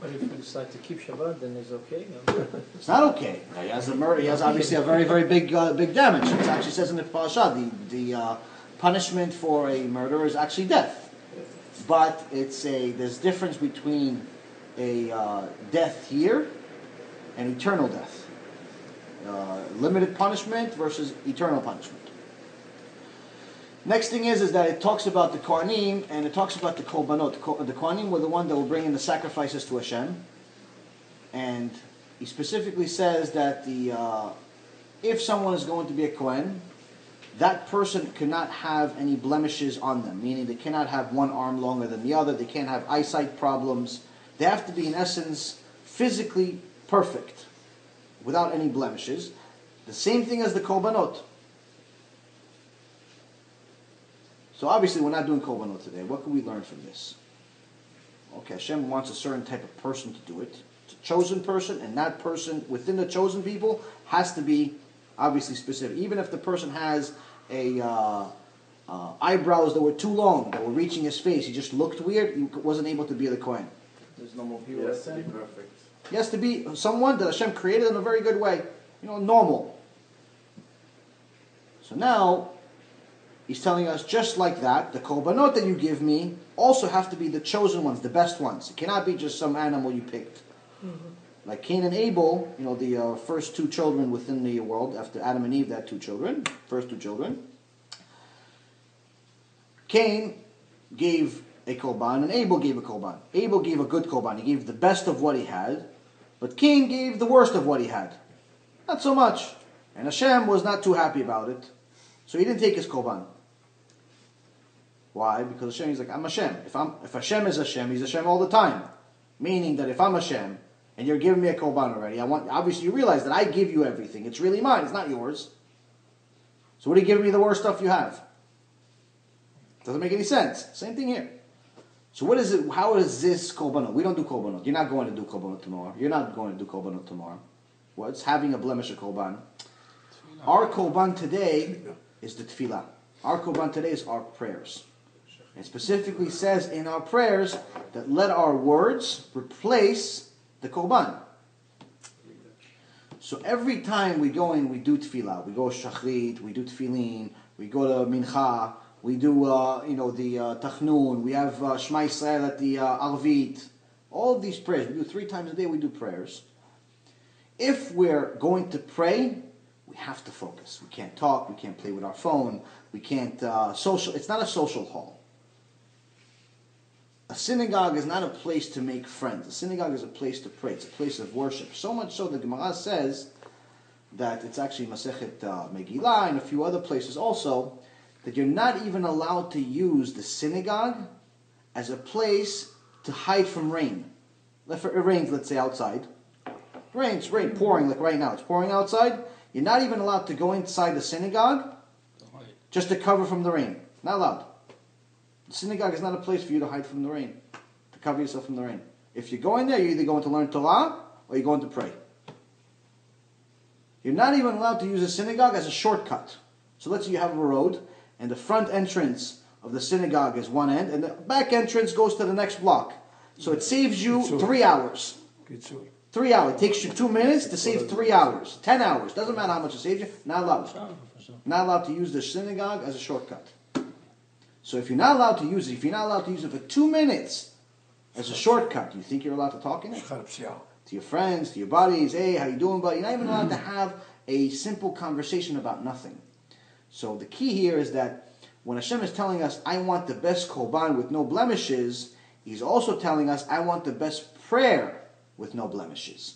But if you decide to keep Shabbat, then it's okay? It's not okay. He has a murder. He has obviously a very, very big damage. It actually says in the Parashat, the punishment for a murderer is actually death. But there's difference between a death here and eternal death. Limited punishment versus eternal punishment. Next thing is that it talks about the Kohanim and it talks about the Korbanot. The Kohanim were the one that will bring in the sacrifices to Hashem. And he specifically says that if someone is going to be a Kohen, that person cannot have any blemishes on them, meaning they cannot have one arm longer than the other, they can't have eyesight problems. They have to be, in essence, physically perfect, without any blemishes. The same thing as the Korbanot. So obviously we're not doing Korbanot today. What can we learn from this? Okay, Hashem wants a certain type of person to do it. It's a chosen person, and that person within the chosen people has to be obviously specific. Even if the person has eyebrows that were too long, that were reaching his face, he just looked weird, he wasn't able to be the Kohen. There's no more people. He has to be perfect. He has to be someone that Hashem created in a very good way. Normal. So now, he's telling us, just like that, the korbanot that you give me also have to be the chosen ones, the best ones. It cannot be just some animal you picked. Mm-hmm. Like Cain and Abel, the first two children within the world, after Adam and Eve, they had first two children. Cain gave a korban, and Abel gave a korban. Abel gave a good korban. He gave the best of what he had, but Cain gave the worst of what he had. Not so much. And Hashem was not too happy about it, so he didn't take his korban. Why? Because Hashem, he's like, I'm Hashem. If Hashem is Hashem, he's Hashem all the time. Meaning that if I'm Hashem, and you're giving me a korban already, obviously you realize that I give you everything. It's really mine, it's not yours. So what are you giving me the worst stuff you have? Doesn't make any sense. Same thing here. So what is it? How is this korbanot? We don't do korbanot. You're not going to do korbanot tomorrow. You're not going to do korbanot tomorrow. What's having a blemish of korban? Our korban today is the tefillah. Our korban today is our prayers. It specifically says in our prayers that let our words replace the korban. So every time we go in, we do tefillah. We go shachrit, we do tefillin, we go to mincha, we do the tachnun, we have Shema Yisrael at the Arvit. All of these prayers, we do 3 times a day, we do prayers. If we're going to pray, we have to focus. We can't talk, we can't play with our phone, we can't social. It's not a social hall. A synagogue is not a place to make friends. A synagogue is a place to pray. It's a place of worship. So much so the Gemara says that it's actually Masechet Megillah and a few other places also, that you're not even allowed to use the synagogue as a place to hide from rain. If it rains, let's say, outside. Rain, pouring, like right now. It's pouring outside. You're not even allowed to go inside the synagogue just to cover from the rain. Not allowed. The synagogue is not a place for you to hide from the rain, to cover yourself from the rain. If you're going there, you're either going to learn Torah or you're going to pray. You're not even allowed to use a synagogue as a shortcut. So let's say you have a road, and the front entrance of the synagogue is one end, and the back entrance goes to the next block. So it saves you 3 hours. 3 hours. It takes you 2 minutes to save 3 hours. 10 hours. Doesn't matter how much it saves you. Not allowed. Not allowed to use the synagogue as a shortcut. So if you're not allowed to use it, for 2 minutes as a shortcut, you think you're allowed to talk in it? To your friends, to your buddies, hey, how you doing, buddy? You're not even allowed to have a simple conversation about nothing. So the key here is that when Hashem is telling us, I want the best korban with no blemishes, He's also telling us, I want the best prayer with no blemishes.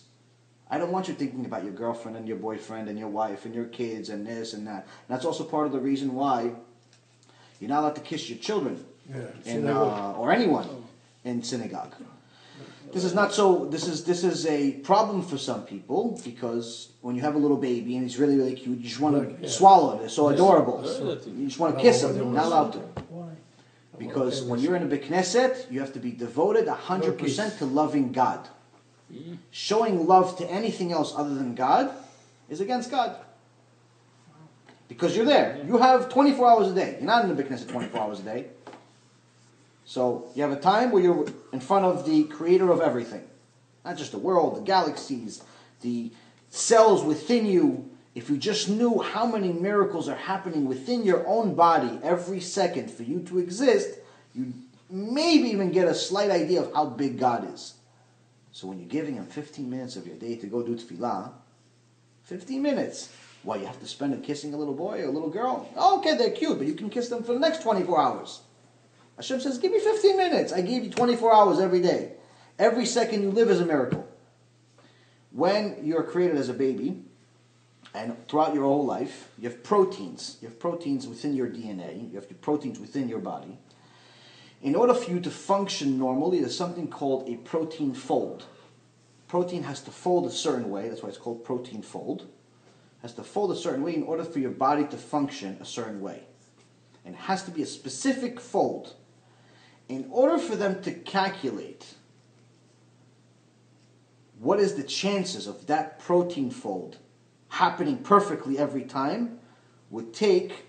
I don't want you thinking about your girlfriend and your boyfriend and your wife and your kids and this and that. And that's also part of the reason why you're not allowed to kiss your children or anyone in synagogue. This is not so. This is a problem for some people because when you have a little baby and he's really, really cute, you just want to swallow him. They're so adorable. You just want to kiss him. You're not allowed to. Because when you're in a Beit Knesset, you have to be devoted 100% to loving God. Showing love to anything else other than God is against God. Because you're there. You have 24 hours a day. You're not in the Beit Knesset 24 hours a day. So you have a time where you're in front of the creator of everything. Not just the world, the galaxies, the cells within you. If you just knew how many miracles are happening within your own body every second for you to exist, you'd maybe even get a slight idea of how big God is. So when you're giving him 15 minutes of your day to go do tefillah, 15 minutes. Why, you have to spend it kissing a little boy or a little girl? Okay, they're cute, but you can kiss them for the next 24 hours. Hashem says, give me 15 minutes. I gave you 24 hours every day. Every second you live is a miracle. When you're created as a baby, and throughout your whole life, you have proteins. You have proteins within your DNA. You have proteins within your body. In order for you to function normally, there's something called a protein fold. Protein has to fold a certain way. That's why it's called protein fold. It has to fold a certain way in order for your body to function a certain way. And it has to be a specific fold. In order for them to calculate what is the chances of that protein fold happening perfectly every time, would take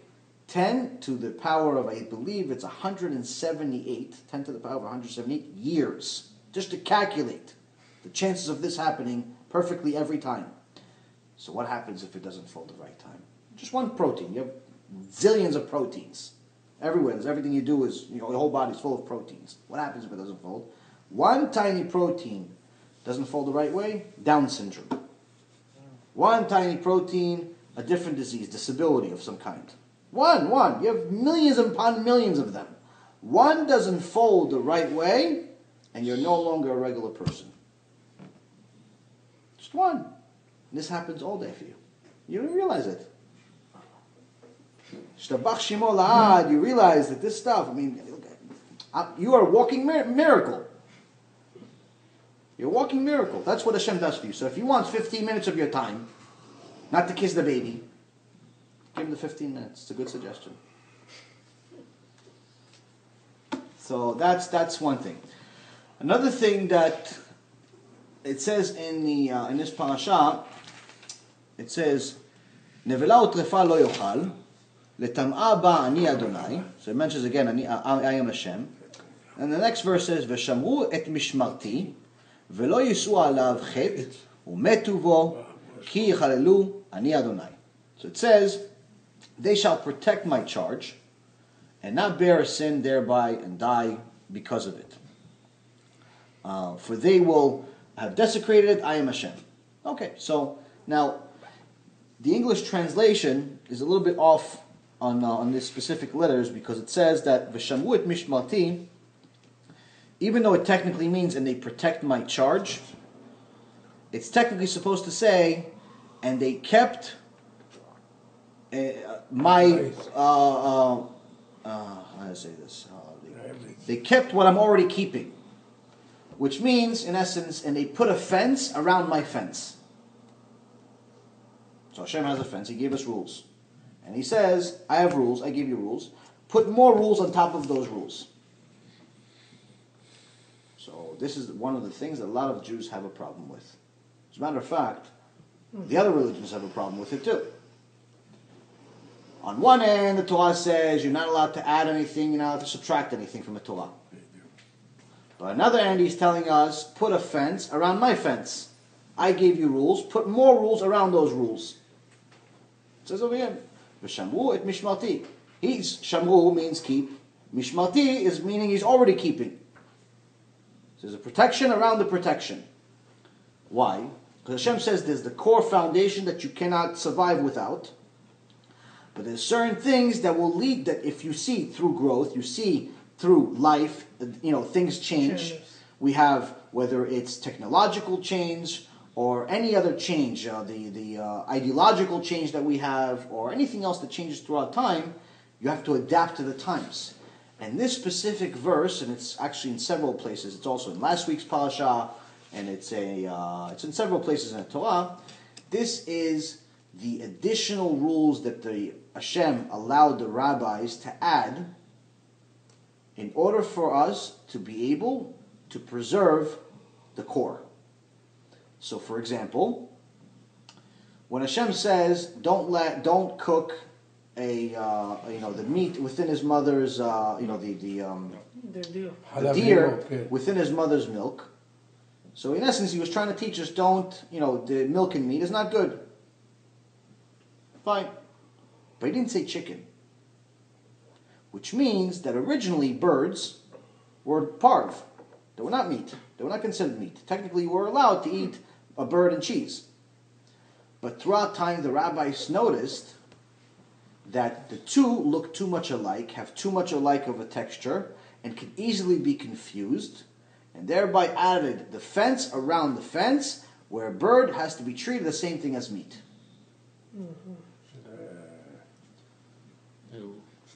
10 to the power of, I believe it's 178, 10 to the power of 178 years, just to calculate the chances of this happening perfectly every time. So what happens if it doesn't fold the right time? Just one protein. You have zillions of proteins. Everywhere. Everything you do is, your whole body's full of proteins. What happens if it doesn't fold? One tiny protein doesn't fold the right way, Down syndrome. One tiny protein, a different disease, disability of some kind. One. You have millions upon millions of them. One doesn't fold the right way, and you're no longer a regular person. Just one. And this happens all day for you. You don't realize it. Shtabach Shemo La'ad, you realize that this stuff, you are a walking miracle. You're a walking miracle. That's what Hashem does for you. So if you want 15 minutes of your time, not to kiss the baby, give him the 15 minutes. It's a good suggestion. So that's one thing. Another thing that it says in this parasha, it says, Nevela utrefa lo yochal, letam'a ba ani Adonai. So it mentions again, I am Hashem. And the next verse says, Veshamru et mishmarti, ולא יישאו עליו חטא ומתו בו כי יחללו אני אדוני. So it says, they shall protect my charge and not bear a sin thereby and die because of it. For they will have desecrated it, I am Hashem. Okay, so now the English translation is a little bit off on these specific letters because it says that V'shamru et mishmati, even though it technically means and they protect my charge, it's technically supposed to say and they kept my how do I say this? They kept what I'm already keeping, which means in essence, and they put a fence around my fence. So Hashem has a fence. He gave us rules. And he says, I have rules, I give you rules. Put more rules on top of those rules. So this is one of the things that a lot of Jews have a problem with. As a matter of fact, the other religions have a problem with it too. On one end, the Torah says you're not allowed to add anything, you're not allowed to subtract anything from the Torah. But on another end, he's telling us, put a fence around my fence. I gave you rules, put more rules around those rules. It says over here, V'shamru et mishmati. Shamru means keep. Mishmati is meaning he's already keeping. So there's a protection around the protection. Why? Because Hashem says there's the core foundation that you cannot survive without. But there's certain things that will lead, that if you see through growth, you see through life, things change. We have, whether it's technological change or any other change, the ideological change that we have, or anything else that changes throughout time, you have to adapt to the times. And this specific verse, and it's actually in several places, it's also in last week's Parashat, and it's in several places in the Torah. This is the additional rules that the Hashem allowed the rabbis to add in order for us to be able to preserve the core. So, for example, when Hashem says, "Don't cook the meat within his mother's the deer within his mother's milk," so in essence, he was trying to teach us, the milk and meat is not good. Fine, but he didn't say chicken, which means that originally birds were parv. They were not meat. They were not considered meat. Technically, you were allowed to eat a bird and cheese. But throughout time, the rabbis noticed that the two look too much alike, have too much alike of a texture, and can easily be confused, and thereby added the fence around the fence, where a bird has to be treated the same thing as meat. Mm-hmm.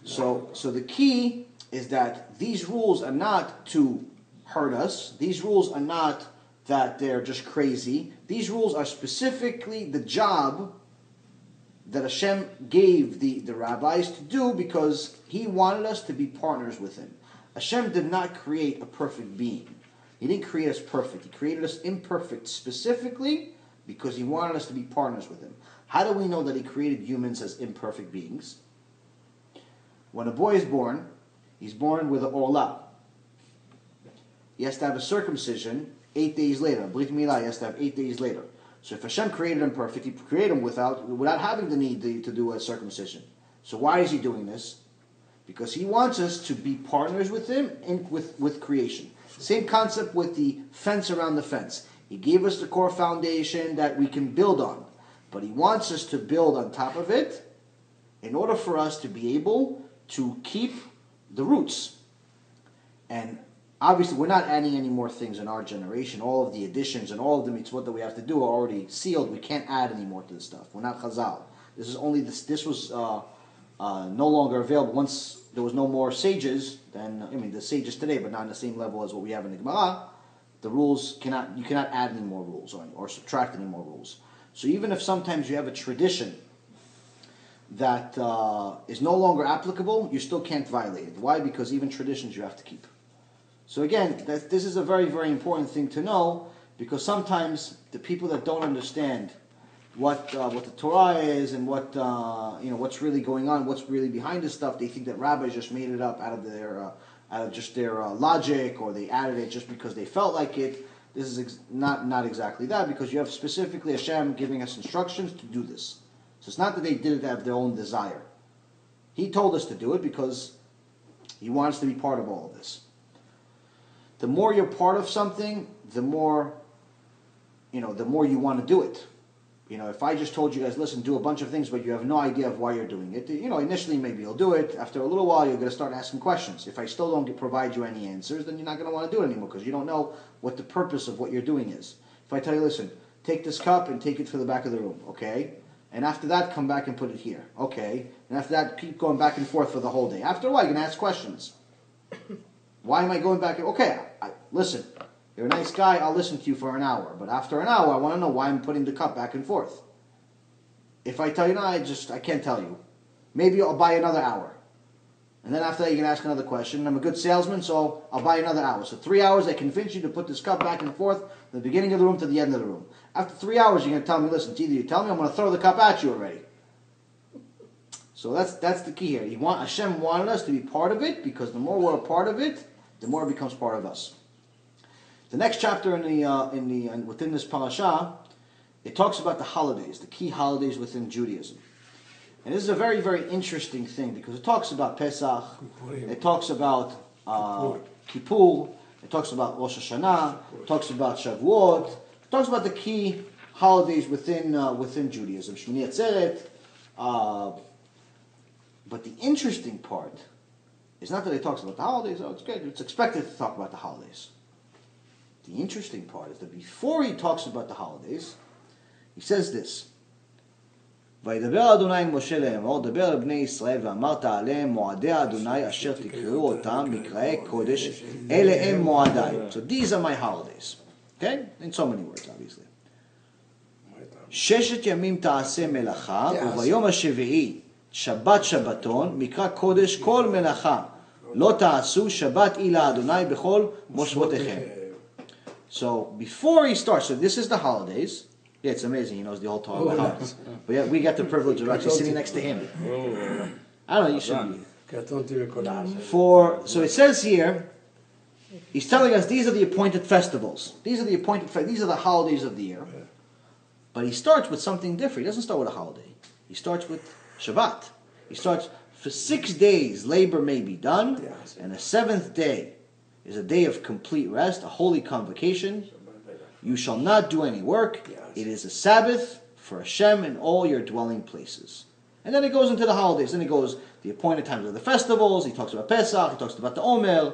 So the key is that these rules are not to hurt us. These rules are not that they're just crazy. These rules are specifically the job that Hashem gave the rabbis to do because He wanted us to be partners with Him. Hashem did not create a perfect being. He didn't create us perfect. He created us imperfect specifically because He wanted us to be partners with Him. How do we know that He created humans as imperfect beings? When a boy is born, he's born with an orla. He has to have a circumcision 8 days later. A brit milah, he has to have 8 days later. So if Hashem created him perfect, He created him without having the need to do a circumcision. So why is He doing this? Because He wants us to be partners with Him with creation. Same concept with the fence around the fence. He gave us the core foundation that we can build on. But He wants us to build on top of it in order for us to be able to keep the roots. And obviously we're not adding any more things in our generation. All of the additions and all of the mitzvot that we have to do are already sealed. We can't add any more to this stuff. We're not chazal. This was no longer available. Once there was no more sages, then, the sages today, but not on the same level as what we have in the Gemara, the rules you cannot add any more rules or subtract any more rules. So even if sometimes you have a tradition that is no longer applicable, you still can't violate it. Why? Because even traditions you have to keep. So again, this is a very, very important thing to know, because sometimes the people that don't understand what the Torah is and what's really going on, what's really behind this stuff, they think that rabbis just made it up out of just their logic, or they added it just because they felt like it. This is not exactly that, because you have specifically Hashem giving us instructions to do this. So it's not that they did it out of their own desire. He told us to do it because He wants to be part of all of this. The more you're part of something, the more you want to do it. If I just told you guys, listen, do a bunch of things, but you have no idea of why you're doing it, initially maybe you'll do it. After a little while, you're going to start asking questions. If I still don't provide you any answers, then you're not going to want to do it anymore, because you don't know what the purpose of what you're doing is. If I tell you, listen, take this cup and take it to the back of the room, okay? And after that, come back and put it here, okay? And after that, keep going back and forth for the whole day. After a while, you're going to ask questions. Why am I going back? Okay, listen. You're a nice guy, I'll listen to you for an hour. But after an hour, I want to know why I'm putting the cup back and forth. If I tell you, no, I can't tell you. Maybe I'll buy another hour. And then after that, you can ask another question. I'm a good salesman, so I'll buy another hour. So 3 hours, I convince you to put this cup back and forth from the beginning of the room to the end of the room. After 3 hours, you're going to tell me, listen, it's either you tell me, I'm going to throw the cup at you already. So that's the key here. Hashem wanted us to be part of it, because the more we're a part of it, the more it becomes part of us. The next chapter within this parasha, it talks about the holidays, the key holidays within Judaism. And this is a very, very interesting thing, because it talks about Pesach, it talks about Kippur, it talks about Rosh Hashanah, it talks about Shavuot, it talks about the key holidays within Judaism, Shmini Atzeret. But the interesting part is not that it talks about the holidays. Oh, it's good. It's expected to talk about the holidays. The interesting part is that before he talks about the holidays, he says this. וידבר אדוני עם משה לאמור, דבר אל בני ישראל ואמרת עליהם מועדי אדוני אשר תקראו אותם מקראי קודש, אלה הם מועדיי. So these are my holidays. Okay? In so many words, obviously. ששת ימים תעשה מלאכה, וביום השביעי שבת שבתון, מקרא קודש כל מלאכה. לא תעשו שבת אילה אדוני בכל מושבותיכם. So before he starts, so this is the holidays. Yeah, it's amazing. He knows the whole Torah about holidays. But yeah, we get the privilege of actually sitting next to him. I don't know, you should be. So it says here, he's telling us these are the appointed festivals. These are the holidays of the year. But he starts with something different. He doesn't start with a holiday. He starts with Shabbat. He starts, for 6 days labor may be done, and the 7th day is a day of complete rest, a holy convocation. You shall not do any work. It is a Sabbath for Hashem in all your dwelling places. And then it goes into the holidays. Then it goes the appointed times of the festivals. He talks about Pesach. He talks about the Omer.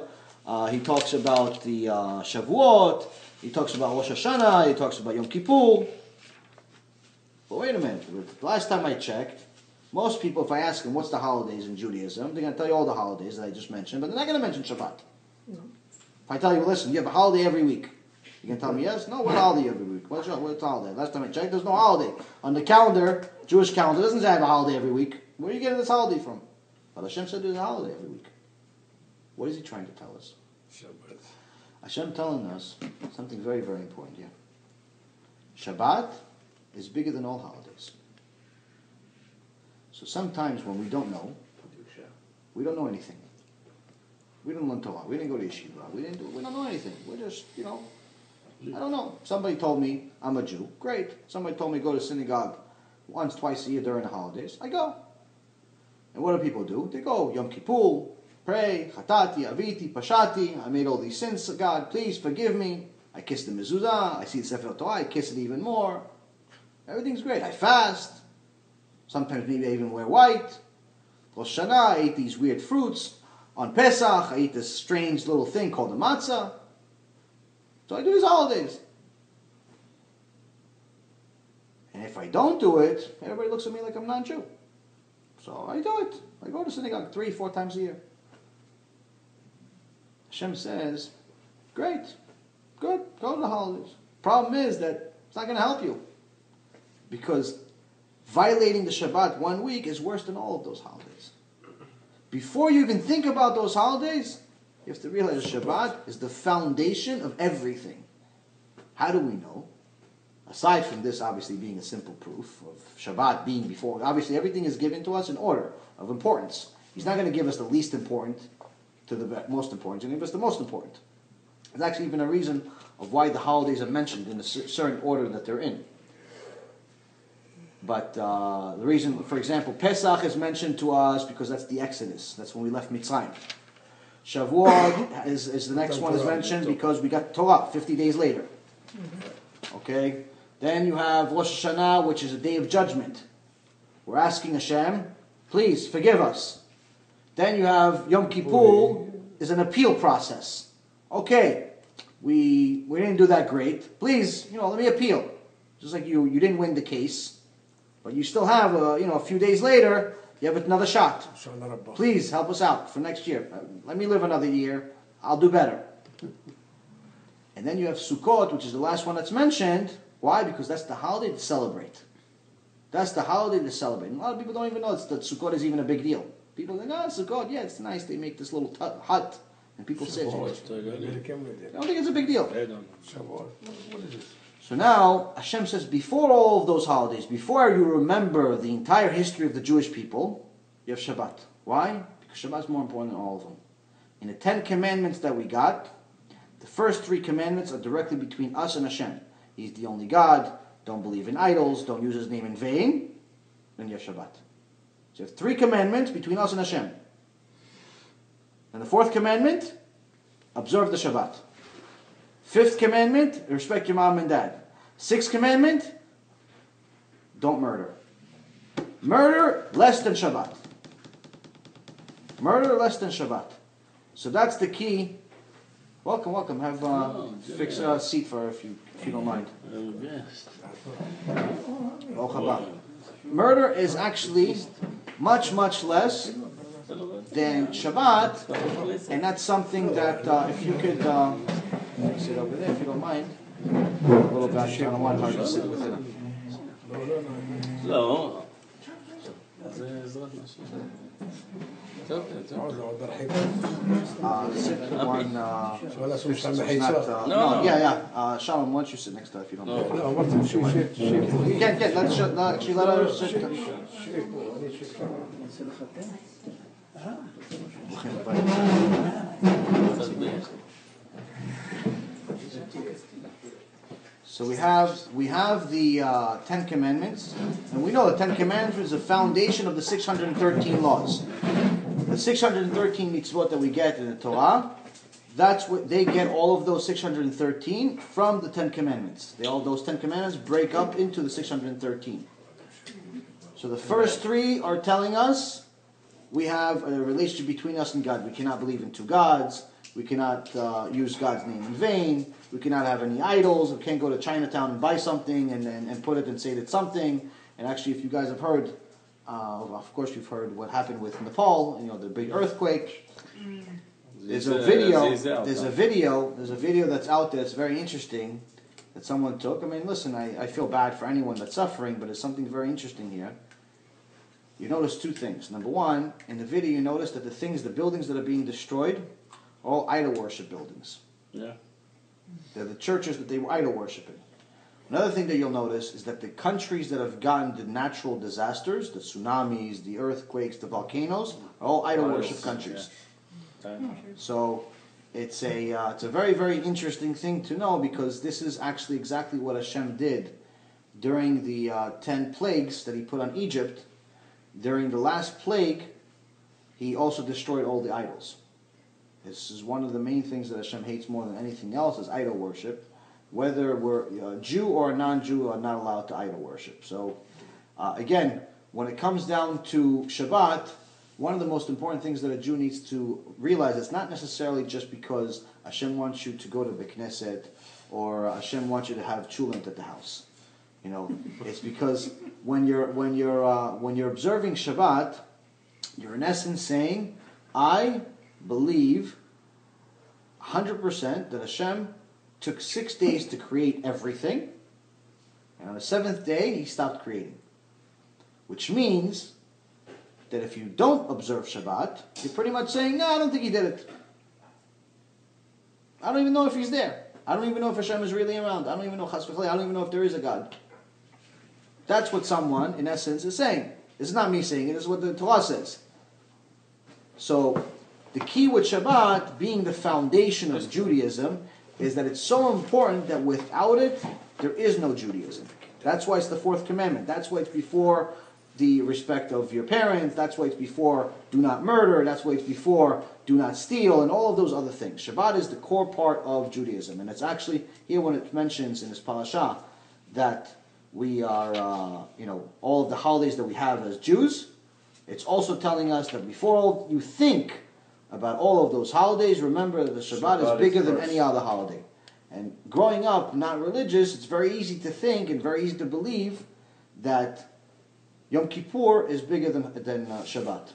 He talks about the Shavuot. He talks about Rosh Hashanah. He talks about Yom Kippur. But wait a minute. The last time I checked, most people, if I ask them what's the holidays in Judaism, they're going to tell you all the holidays that I just mentioned, but they're not going to mention Shabbat. No. If I tell you, listen, you have a holiday every week. You can tell me yes? No, what holiday every week? What's holiday? Last time I checked, there's no holiday. On the calendar, Jewish calendar, doesn't say I have a holiday every week. Where are you getting this holiday from? But Hashem said there's a holiday every week. What is he trying to tell us? Shabbat. Hashem telling us something very, very important here. Shabbat is bigger than all holidays. So sometimes when we don't know anything. We didn't learn Torah. We didn't go to yeshiva. We don't know anything. We're just, I don't know. Somebody told me I'm a Jew. Great. Somebody told me go to synagogue once, twice a year during the holidays. I go. And what do people do? They go Yom Kippur, pray, Chatati, Aviti, Pashati. I made all these sins. God, please forgive me. I kiss the mezuzah. I see the Sefer Torah. I kiss it even more. Everything's great. I fast. Sometimes maybe I even wear white. Rosh Hashanah, I eat these weird fruits. On Pesach, I eat this strange little thing called a matzah. So I do these holidays. And if I don't do it, everybody looks at me like I'm non-Jew. So I do it. I go to synagogue 3-4 times a year. Hashem says, great, good, go to the holidays. Problem is that it's not going to help you. Because violating the Shabbat 1 week is worse than all of those holidays. Before you even think about those holidays, you have to realize Shabbat is the foundation of everything. How do we know? Aside from this obviously being a simple proof of Shabbat being before, obviously everything is given to us in order of importance. He's not going to give us the least important to the most important, he's going to give us the most important. There's actually even a reason of why the holidays are mentioned in a certain order that they're in. But the reason, for example, Pesach is mentioned to us because that's the Exodus. That's when we left Mitzrayim. Shavuot is the next one is mentioned because we got Torah 50 days later. Okay? Then you have Rosh Hashanah, which is a day of judgment. We're asking Hashem, please forgive us. Then you have Yom Kippur, is an appeal process. Okay, we didn't do that great. Please, let me appeal. Just like you didn't win the case, but you still have a few days later, you have another shot. Please help us out for next year. Let me live another year. I'll do better. And then you have Sukkot, which is the last one that's mentioned. Why? Because that's the holiday to celebrate. That's the holiday to celebrate. And a lot of people don't even know that Sukkot is even a big deal. People think, Sukkot, yeah, it's nice. They make this little hut, and people sit. I don't think it's a big deal. What is this? So now, Hashem says, before all of those holidays, before you remember the entire history of the Jewish people, you have Shabbat. Why? Because Shabbat is more important than all of them. In the 10 commandments that we got, the first 3 commandments are directly between us and Hashem. He's the only God. Don't believe in idols. Don't use His name in vain. Then you have Shabbat. So you have 3 commandments between us and Hashem. And the 4th commandment, observe the Shabbat. 5th commandment, respect your mom and dad. 6th commandment, don't murder. Murder less than Shabbat. Murder less than Shabbat. So that's the key. Welcome. Have fix a seat for her if you don't mind. Murder is actually much less than Shabbat, and that's something that if you could sit over there if you don't mind. A little bit. I don't want her to sit with it. לא. Sit one. No. Shalom, why don't you sit next to her if you don't mind? You can't. Let her sit. So we have the 10 Commandments, and we know the 10 Commandments is the foundation of the 613 laws. The 613 mitzvot that we get in the Torah, that's what they get. All of those 613 from the 10 Commandments. All those 10 Commandments break up into the 613. So the first 3 are telling us we have a relationship between us and God. We cannot believe in 2 gods. We cannot use God's name in vain. We cannot have any idols. We can't go to Chinatown and buy something and put it and say it's something. And actually, if you guys have heard, of course you've heard what happened with Nepal, the big earthquake. There's a video that's out there that's very interesting that someone took. I mean, listen, I feel bad for anyone that's suffering, but it's something very interesting here. You notice 2 things. Number 1, in the video you notice that the buildings that are being destroyed are all idol worship buildings. Yeah. They're the churches that they were idol worshiping. Another thing that you'll notice is that the countries that have gotten the natural disasters, the tsunamis, the earthquakes, the volcanoes, are all idol worship countries. Yeah. So it's a very, very interesting thing to know, because this is actually exactly what Hashem did during the 10 plagues that He put on Egypt. During the last plague, He also destroyed all the idols. This is one of the main things that Hashem hates more than anything else, is idol worship. Whether we're a Jew or a non-Jew are not allowed to idol worship. So, again, when it comes down to Shabbat, one of the most important things that a Jew needs to realize is not necessarily just because Hashem wants you to go to the Knesset or Hashem wants you to have chulent at the house. It's because when you're observing Shabbat, you're in essence saying, I believe 100% that Hashem took 6 days to create everything, and on the 7th day He stopped creating. Which means that if you don't observe Shabbat, you're pretty much saying, no, I don't think He did it. I don't even know if He's there. I don't even know if Hashem is really around. I don't even know, I don't even know if there is a God. That's what someone, in essence, is saying. This is not me saying it, this is what the Torah says. So, the key with Shabbat being the foundation of Judaism, is that it's so important that without it, there is no Judaism. That's why it's the fourth commandment. That's why it's before the respect of your parents. That's why it's before do not murder. That's why it's before do not steal, and all of those other things. Shabbat is the core part of Judaism. And it's actually here when it mentions in this Parashat that we are, all of the holidays that we have as Jews, it's also telling us that before you think about all of those holidays, remember that the Shabbat is bigger than any other holiday. And growing up, not religious, it's very easy to think and very easy to believe that Yom Kippur is bigger than Shabbat.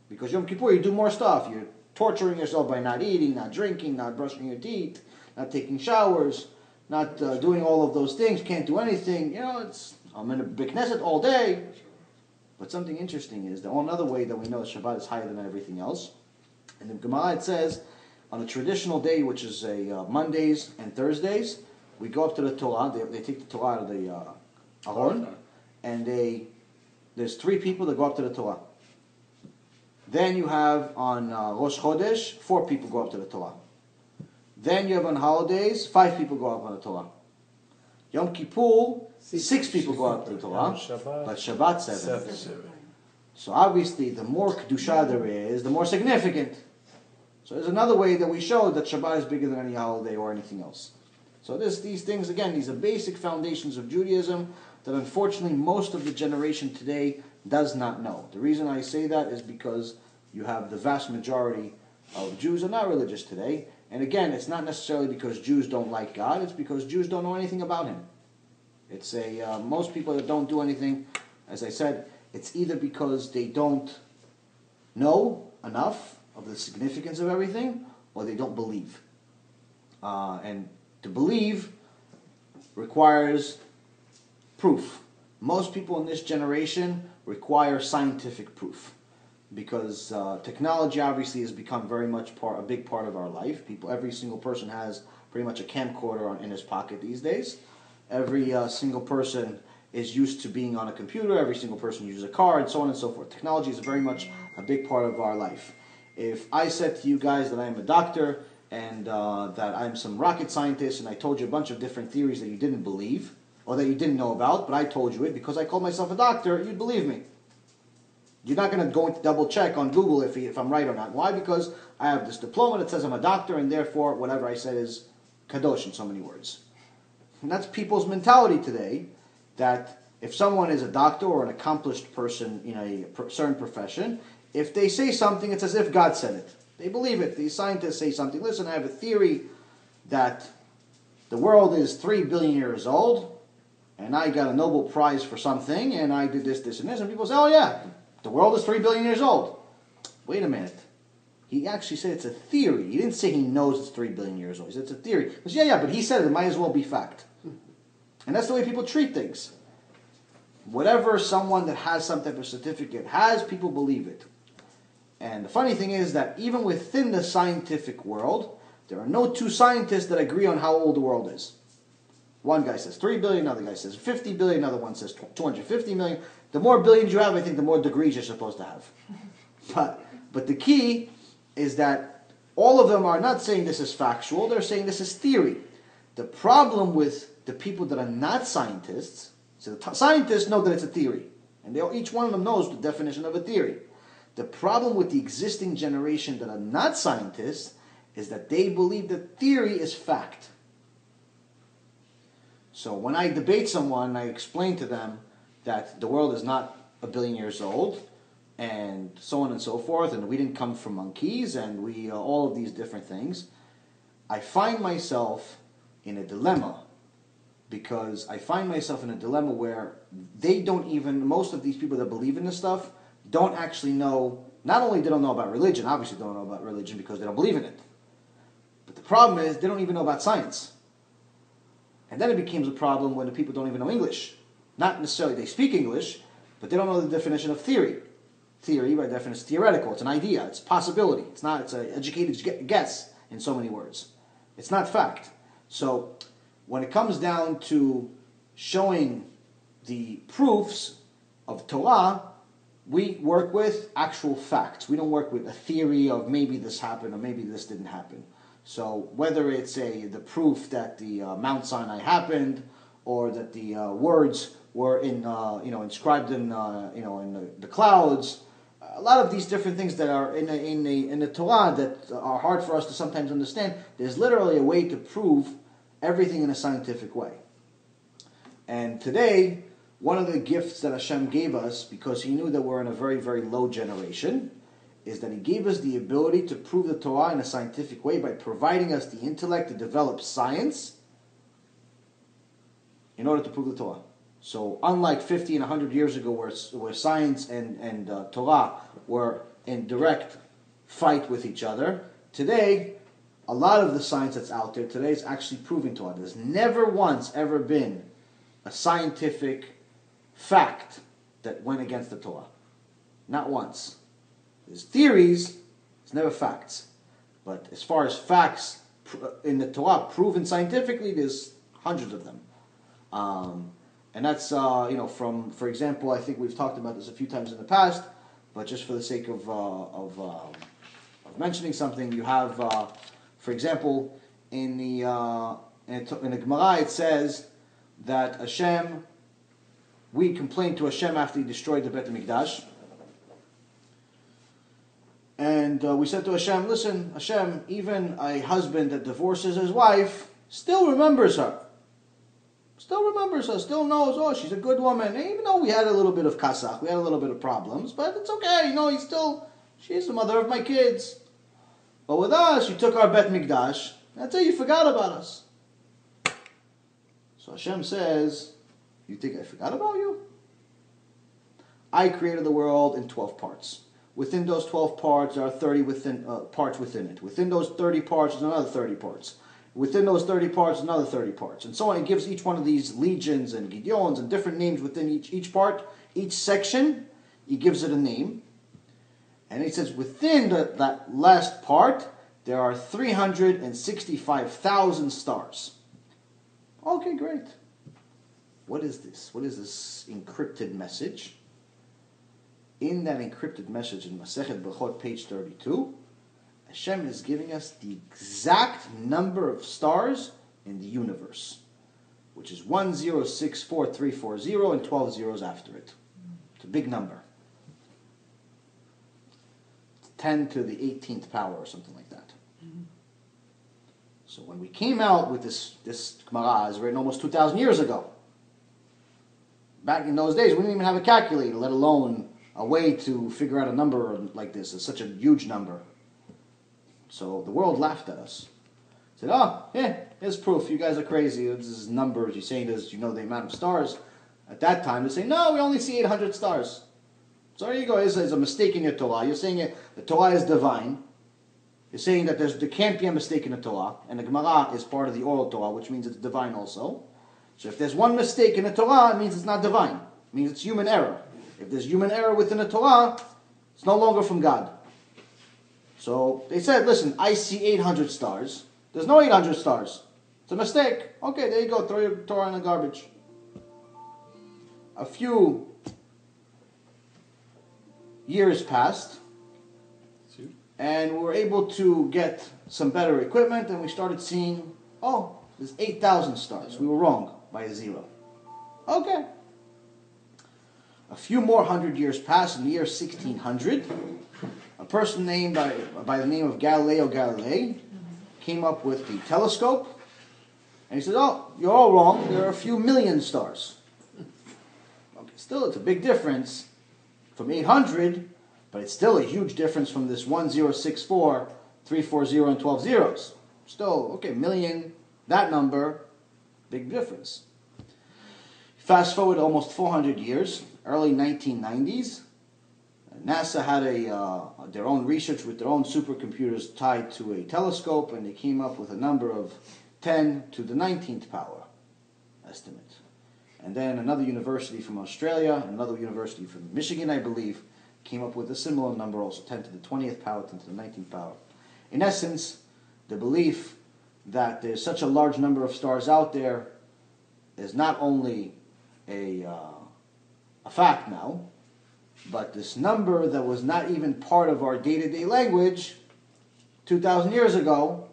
Because Yom Kippur, you do more stuff. You're torturing yourself by not eating, not drinking, not brushing your teeth, not taking showers, not doing all of those things, can't do anything. I'm in a big Knesset all day. But something interesting is that another way that we know Shabbat is higher than everything else. And the Gemara, it says, on a traditional day, which is Mondays and Thursdays, we go up to the Torah. They take the Torah out of the Aron, and there's 3 people that go up to the Torah. Then you have on Rosh Chodesh, 4 people go up to the Torah. Then you have on holidays, 5 people go up on the Torah. Yom Kippur, 6 people go up to the Torah, but Shabbat 7. So obviously, the more Kedusha there is, the more significant. So there's another way that we show that Shabbat is bigger than any holiday or anything else. So these things, again, these are basic foundations of Judaism that unfortunately most of the generation today does not know. The reason I say that is because you have the vast majority of Jews are not religious today. And again, it's not necessarily because Jews don't like God, it's because Jews don't know anything about Him. It's most people that don't do anything, as I said, it's either because they don't know enough of the significance of everything, or they don't believe. And to believe requires proof. Most people in this generation require scientific proof, because technology obviously has become very much a big part of our life. Every single person has pretty much a camcorder in his pocket these days. Every single person is used to being on a computer. Every single person uses a car, and so on and so forth. Technology is very much a big part of our life. If I said to you guys that I am a doctor and that I'm some rocket scientist, and I told you a bunch of different theories that you didn't believe or that you didn't know about, but I told you it because I called myself a doctor, you'd believe me. You're not going to go and double check on Google if I'm right or not. Why? Because I have this diploma that says I'm a doctor, and therefore whatever I said is kadosh in so many words. And that's people's mentality today, that if someone is a doctor or an accomplished person in a certain profession, if they say something, it's as if God said it. They believe it. These scientists say something. Listen, I have a theory that the world is 3 billion years old, and I got a Nobel Prize for something, and I did this, and this, and people say, oh yeah, the world is 3 billion years old. Wait a minute. He actually said it's a theory. He didn't say he knows it's 3 billion years old. He said it's a theory. He said, yeah, but he said it might as well be fact. And that's the way people treat things. Whatever someone that has some type of certificate has, people believe it. And the funny thing is that even within the scientific world, there are no 2 scientists that agree on how old the world is. One guy says 3 billion, another guy says 50 billion, another one says 250 million. The more billions you have, I think the more degrees you're supposed to have. But the key is that all of them are not saying this is factual, they're saying this is theory. The problem with the people that are not scientists, so the scientists know that it's a theory, and each one of them knows the definition of a theory. The problem with the existing generation that are not scientists is that they believe that theory is fact. So when I debate someone, I explain to them that the world is not 1 billion years old, and so on and so forth, and we didn't come from monkeys, and we all of these different things. I find myself in a dilemma, because I find myself in a dilemma where they don't even, most of these people that believe in this stuff, don't actually know, not only they don't know about religion, obviously they don't know about religion because they don't believe in it, but the problem is they don't even know about science. And then it becomes a problem when the people don't even know English. Not necessarily they speak English, but they don't know the definition of theory. Theory, by definition, is theoretical. It's an idea. It's a possibility. It's an educated guess, in so many words. It's not fact. So when it comes down to showing the proofs of Torah, we work with actual facts. We don't work with a theory of maybe this happened or maybe this didn't happen. So whether it's the proof that the Mount Sinai happened, or that the words were inscribed in the clouds, a lot of these different things that are in the Torah that are hard for us to sometimes understand, there's literally a way to prove everything in a scientific way. And today, one of the gifts that Hashem gave us, because He knew that we're in a very, very low generation, is that He gave us the ability to prove the Torah in a scientific way by providing us the intellect to develop science in order to prove the Torah. So unlike 50 and 100 years ago where science and Torah were in direct fight with each other, today, a lot of the science that's out there today is actually proving Torah. There's never once ever been a scientific fact that went against the Torah. Not once. There's theories, it's never facts. But as far as facts in the Torah proven scientifically, there's hundreds of them. And that's, for example, I think we've talked about this a few times in the past, but just for the sake of mentioning something, you have, for example, in the Gemara it says that Hashem, we complained to Hashem after He destroyed the Beit HaMikdash. And we said to Hashem, listen, Hashem, even a husband that divorces his wife still remembers her. Still remembers her, still knows, oh, she's a good woman. And even though we had a little bit of kasach, we had a little bit of problems, but it's okay, she's the mother of my kids. But with us, you took our Beit Mikdash, that's it, you forgot about us. So Hashem says, you think I forgot about you? I created the world in 12 parts. Within those 12 parts, there are 30 parts within it. Within those 30 parts, there's another 30 parts. Within those 30 parts, another 30 parts. And so on. It gives each one of these legions and Gideons and different names within each part. Each section, He gives it a name. And He says within that last part, there are 365,000 stars. Okay, great. What is this? What is this encrypted message? In that encrypted message in Masechet Brachot, page 32, Hashem is giving us the exact number of stars in the universe, which is 1064340 and 12 zeros after it. It's a big number. 10 to the 18th power or something like that. Mm-hmm. So when we came out with this Gemara, is written almost 2,000 years ago. Back in those days, we didn't even have a calculator, let alone a way to figure out a number like this. It's such a huge number. So the world laughed at us. Said, oh, yeah, here's proof. You guys are crazy. This is numbers. You're saying this, the amount of stars. At that time, they say, no, we only see 800 stars. So there you go. There's a mistake in your Torah. You're saying the Torah is divine. You're saying that there can't be a mistake in the Torah. And the Gemara is part of the oral Torah, which means it's divine also. So if there's one mistake in the Torah, it means it's not divine. It means it's human error. If there's human error within the Torah, it's no longer from God. So they said, listen, I see 800 stars. There's no 800 stars. It's a mistake. Okay, there you go. Throw your Torah in the garbage. A few years passed, and we were able to get some better equipment, and we started seeing, oh, there's 8,000 stars. We were wrong by a zero. Okay. A few more 100 years passed. In the year 1600, a person named by the name of Galileo Galilei came up with the telescope, and he said, oh, you're all wrong. There are a few million stars. Okay, still, it's a big difference from 800, but it's still a huge difference from this 1064, 340, and 12 zeros. Still, okay, million, that number, big difference. Fast forward almost 400 years, early 1990s, NASA had their own research with their own supercomputers tied to a telescope, and they came up with a number of 10 to the 19th power estimate. And then another university from Australia, another university from Michigan, I believe, came up with a similar number also, 10 to the 20th power, 10 to the 19th power. In essence, the belief that there's such a large number of stars out there is not only a fact now, but this number that was not even part of our day-to-day language 2,000 years ago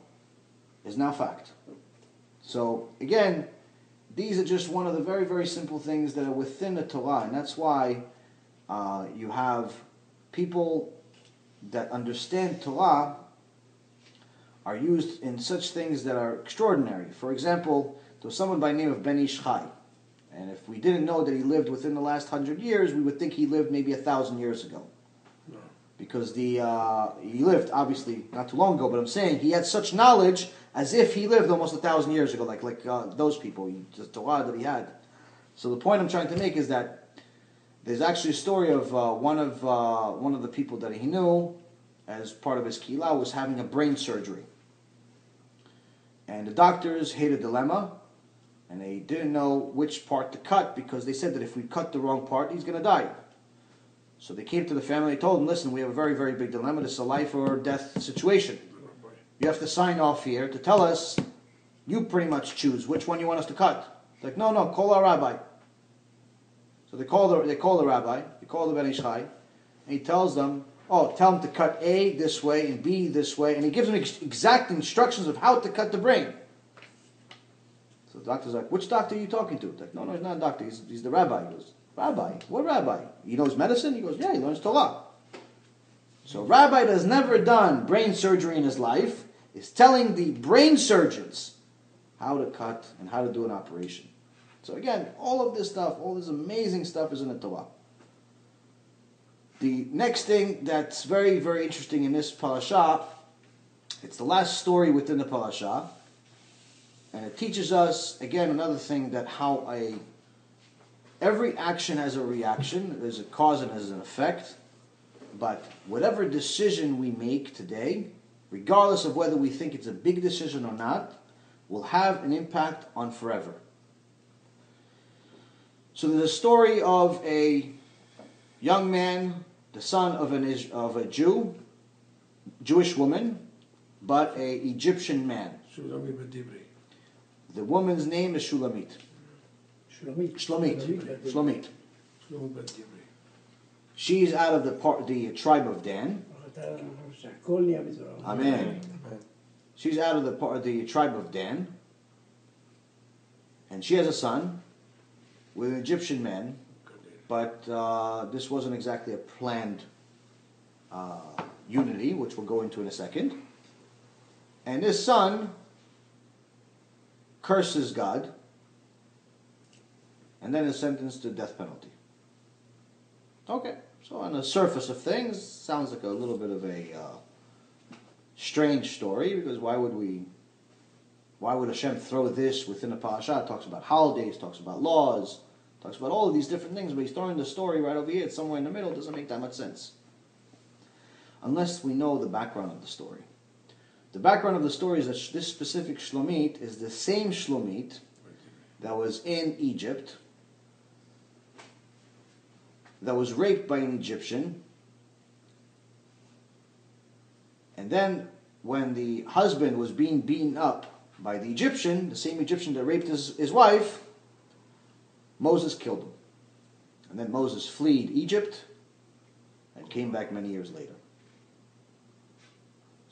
is now fact. So again, these are just one of the very, very simple things that are within the Torah, and that's why you have people that understand Torah are used in such things that are extraordinary. For example, there was someone by the name of Ben Ish Chai, and if we didn't know that he lived within the last 100 years, we would think he lived maybe 1,000 years ago. No. Because he lived, obviously, not too long ago, but I'm saying he had such knowledge as if he lived almost 1,000 years ago, like those people, the Torah that he had. So the point I'm trying to make is that there's actually a story of one of the people that he knew, as part of his kila, was having a brain surgery. And the doctors had a dilemma, and they didn't know which part to cut, because they said that if we cut the wrong part, he's going to die. So they came to the family, they told them, listen, we have a very, very big dilemma. This is a life or death situation. You have to sign off here to tell us, you pretty much choose which one you want us to cut. It's like, no, call our rabbi. So they call the rabbi, they call the Ben Ish Chai, and he tells them, tell him to cut A this way and B this way, and he gives them exact instructions of how to cut the brain. So the doctor's like, which doctor are you talking to? It's like, no, he's not a doctor, he's the rabbi. He goes, rabbi? What rabbi? He knows medicine? He goes, yeah, he learns Torah. So rabbi that's never done brain surgery in his life is telling the brain surgeons how to cut and how to do an operation. So again, all of this stuff, all this amazing stuff is in the Torah. The next thing that's very, very interesting in this parasha, it's the last story within the parasha, and it teaches us, again, another thing, that how every action has a reaction, there's a cause and there's an effect, but whatever decision we make today, regardless of whether we think it's a big decision or not, will have an impact on forever. So there's a story of a young man, the son of a Jewish woman, but an Egyptian man. The woman's name is Shulamit. Shlomit. She's out of the tribe of Dan. Amen. She's out of the tribe of Dan, and she has a son with an Egyptian man, but this wasn't exactly a planned unity, which we'll go into in a second. And this son curses God, and then is sentenced to death penalty. Okay, so on the surface of things, sounds like a little bit of a strange story, because why would Hashem throw this within a parasha? It talks about holidays, talks about laws, talks about all of these different things, but he's throwing the story right over here. It's somewhere in the middle. It doesn't make that much sense. Unless we know the background of the story. The background of the story is that this specific Shlomit is the same Shlomit that was in Egypt, that was raped by an Egyptian, and then when the husband was being beaten up by the Egyptian, the same Egyptian that raped his wife, Moses killed him. And then Moses fled Egypt and came back many years later.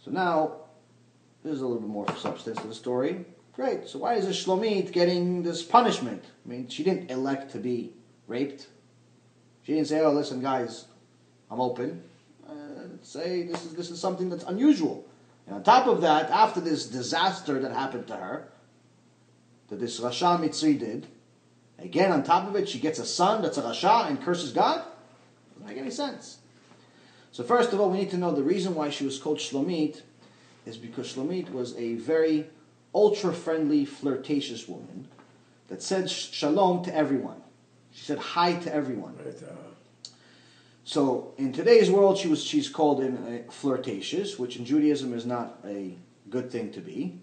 So now, there's a little bit more substance to the story. Great, so why is this Shlomit getting this punishment? I mean, she didn't elect to be raped. She didn't say, listen guys, I'm open. Say this is something that's unusual. And on top of that, after this disaster that happened to her, that this Rasha Mitzri did, again on top of it, she gets a son that's a Rasha and curses God? Doesn't make any sense. So first of all, we need to know the reason why she was called Shlomit is because Shlomit was a very ultra-friendly, flirtatious woman that said shalom to everyone. She said hi to everyone. So in today's world, she's called flirtatious, which in Judaism is not a good thing to be.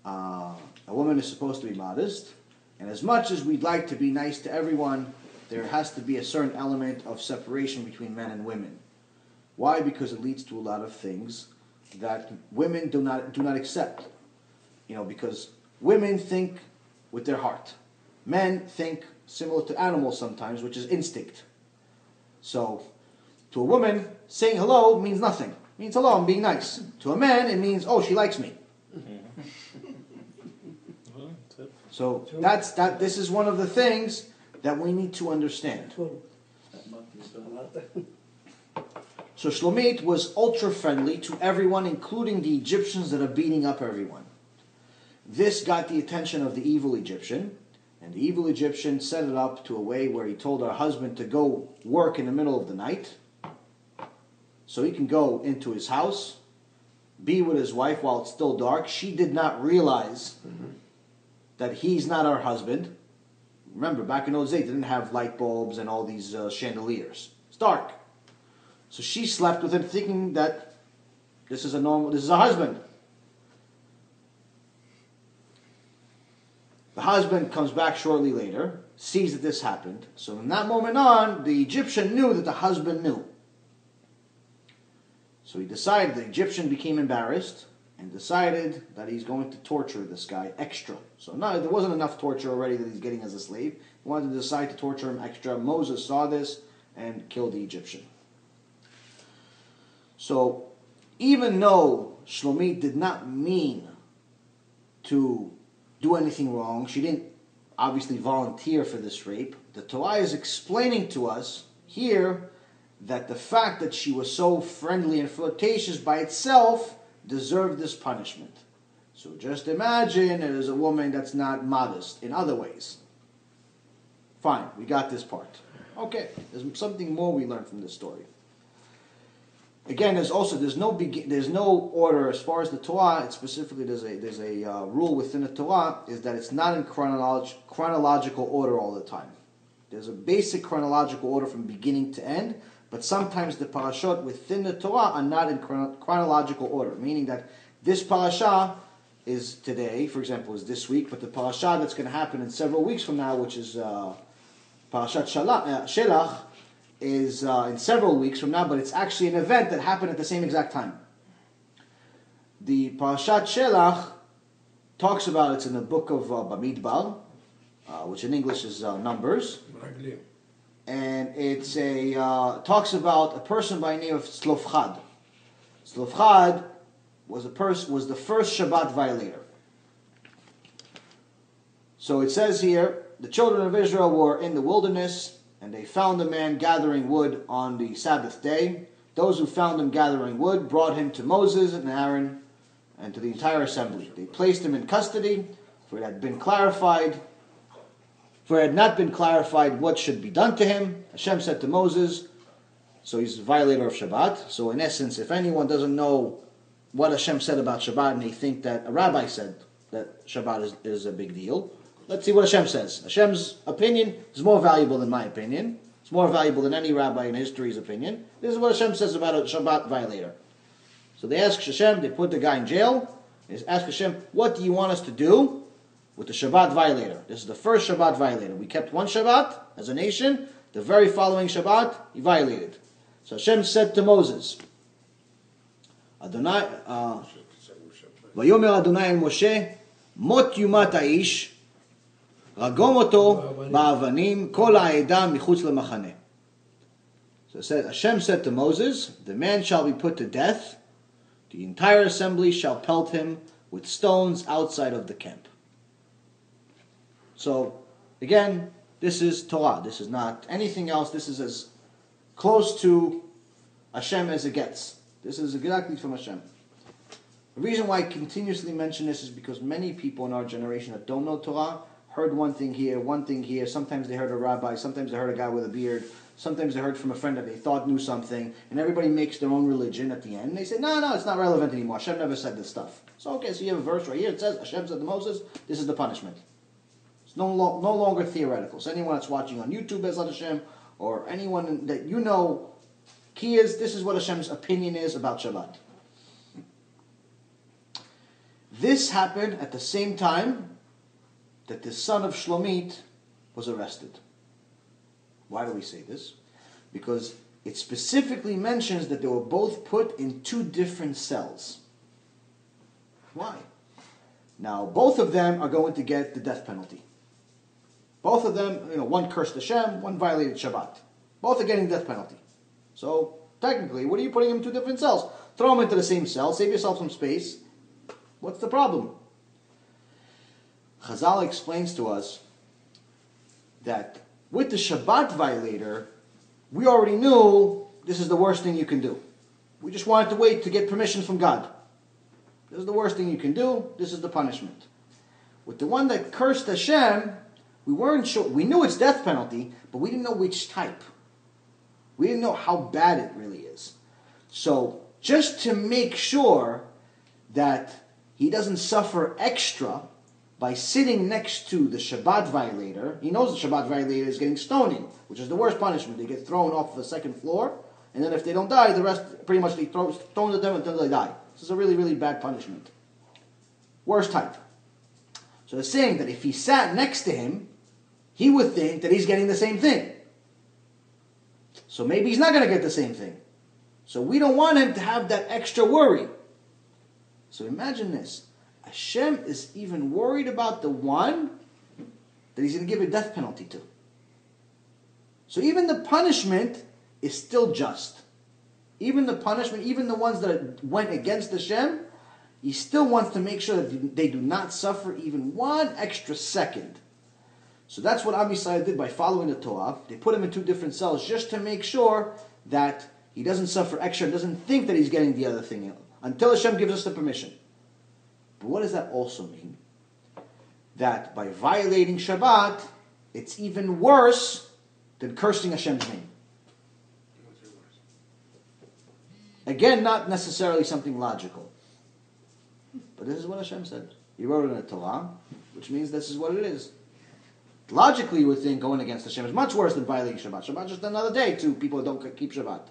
A woman is supposed to be modest, and as much as we'd like to be nice to everyone, there has to be a certain element of separation between men and women. Why? Because it leads to a lot of things that women do not accept. Because women think with their heart. Men think similar to animals sometimes, which is instinct. So, to a woman, saying hello means nothing. It means hello, I'm being nice. To a man, it means, she likes me. Mm-hmm. So this is one of the things that we need to understand. So Shlomit was ultra friendly to everyone, including the Egyptians that are beating up everyone. This got the attention of the evil Egyptian, and the evil Egyptian set it up to a way where he told her husband to go work in the middle of the night, so he can go into his house, be with his wife while it's still dark. She did not realize that he's not her husband. Remember, back in those days, they didn't have light bulbs and all these chandeliers. It's dark. So she slept with him thinking that this is a husband. The husband comes back shortly later, sees that this happened. So from that moment on, the Egyptian knew that the husband knew. So he decided, the Egyptian became embarrassed and decided that he's going to torture this guy extra. So no, there wasn't enough torture already that he's getting as a slave. He wanted to decide to torture him extra. Moses saw this and killed the Egyptian. So even though Shlomit did not mean to do anything wrong, she didn't obviously volunteer for this rape, the Torah is explaining to us here that the fact that she was so friendly and flirtatious by itself deserved this punishment. So just imagine it is a woman that's not modest in other ways. Fine, we got this part. Okay, there's something more we learn from this story. Again, there's no order as far as the Torah. It's specifically there's a rule within the Torah is that it's not in chronological order all the time. There's a basic chronological order from beginning to end, but sometimes the parashot within the Torah are not in chronological order, meaning that this parasha is today, for example, is this week, but the parasha that's going to happen in several weeks from now, which is Parashat Shelach, is in several weeks from now, but it's actually an event that happened at the same exact time. The Parashat Shelach talks about, it's in the book of Bamidbar, which in English is Numbers, and it's talks about a person by the name of Tzlofchad. Tzlofchad was the first Shabbat violator. So it says here, the children of Israel were in the wilderness, and they found a man gathering wood on the Sabbath day. Those who found him gathering wood brought him to Moses and Aaron and to the entire assembly. They placed him in custody, for it had not been clarified what should be done to him. Hashem said to Moses, so he's a violator of Shabbat. So in essence, if anyone doesn't know what Hashem said about Shabbat and they think that a rabbi said that Shabbat is a big deal, let's see what Hashem says. Hashem's opinion is more valuable than my opinion. It's more valuable than any rabbi in history's opinion. This is what Hashem says about a Shabbat violator. So they ask Hashem, they put the guy in jail. They ask Hashem, what do you want us to do with the Shabbat violator? This is the first Shabbat violator. We kept one Shabbat as a nation. The very following Shabbat, he violated. So Hashem said to Moses, Vayomer Adonai el Moshe, Mot yumat ha'ish, Ragom oto ba'avanim kol ha'eda michutz lemachane. So it says, Hashem said to Moses, the man shall be put to death. The entire assembly shall pelt him with stones outside of the camp. So, again, this is Torah. This is not anything else. This is as close to Hashem as it gets. This is exactly from Hashem. The reason why I continuously mention this is because many people in our generation that don't know Torah heard one thing here. Sometimes they heard a rabbi, sometimes they heard a guy with a beard, sometimes they heard from a friend that they thought knew something, and everybody makes their own religion at the end. And they say, no, it's not relevant anymore. Hashem never said this stuff. So, okay, so you have a verse right here. It says, Hashem said to Moses, this is the punishment. It's no longer theoretical. So anyone that's watching on YouTube, Bezat Hashem, or anyone that you know, this is what Hashem's opinion is about Shabbat. This happened at the same time that the son of Shlomit was arrested. Why do we say this? Because it specifically mentions that they were both put in two different cells. Why? Now, both of them are going to get the death penalty. Both of them, one cursed Hashem, one violated Shabbat. Both are getting the death penalty. So, technically, what are you putting them in two different cells? Throw them into the same cell, save yourself some space. What's the problem? Chazal explains to us that with the Shabbat violator, we already knew this is the worst thing you can do. We just wanted to wait to get permission from God. This is the worst thing you can do. This is the punishment. With the one that cursed Hashem, we weren't sure. We knew it's death penalty, but we didn't know which type. We didn't know how bad it really is. So, just to make sure that he doesn't suffer extra by sitting next to the Shabbat violator, he knows the Shabbat violator is getting stoning, which is the worst punishment. They get thrown off the second floor, and then if they don't die, the rest pretty much they thrown at them until they die. This is a really, really bad punishment. Worst type. So they're saying that if he sat next to him, he would think that he's getting the same thing. So maybe he's not going to get the same thing. So we don't want him to have that extra worry. So imagine this. Hashem is even worried about the one that he's going to give a death penalty to. So even the punishment is still just. Even the punishment, even the ones that went against Hashem, he still wants to make sure that they do not suffer even one extra second. So that's what Am Yisrael did by following the Torah. They put him in two different cells just to make sure that he doesn't suffer extra, doesn't think that he's getting the other thing until Hashem gives us the permission. But what does that also mean? That by violating Shabbat, it's even worse than cursing Hashem's name. Again, not necessarily something logical. But this is what Hashem said. He wrote it in the Torah, which means this is what it is. Logically, you would think going against Hashem is much worse than violating Shabbat. Shabbat is just another day to people who don't keep Shabbat.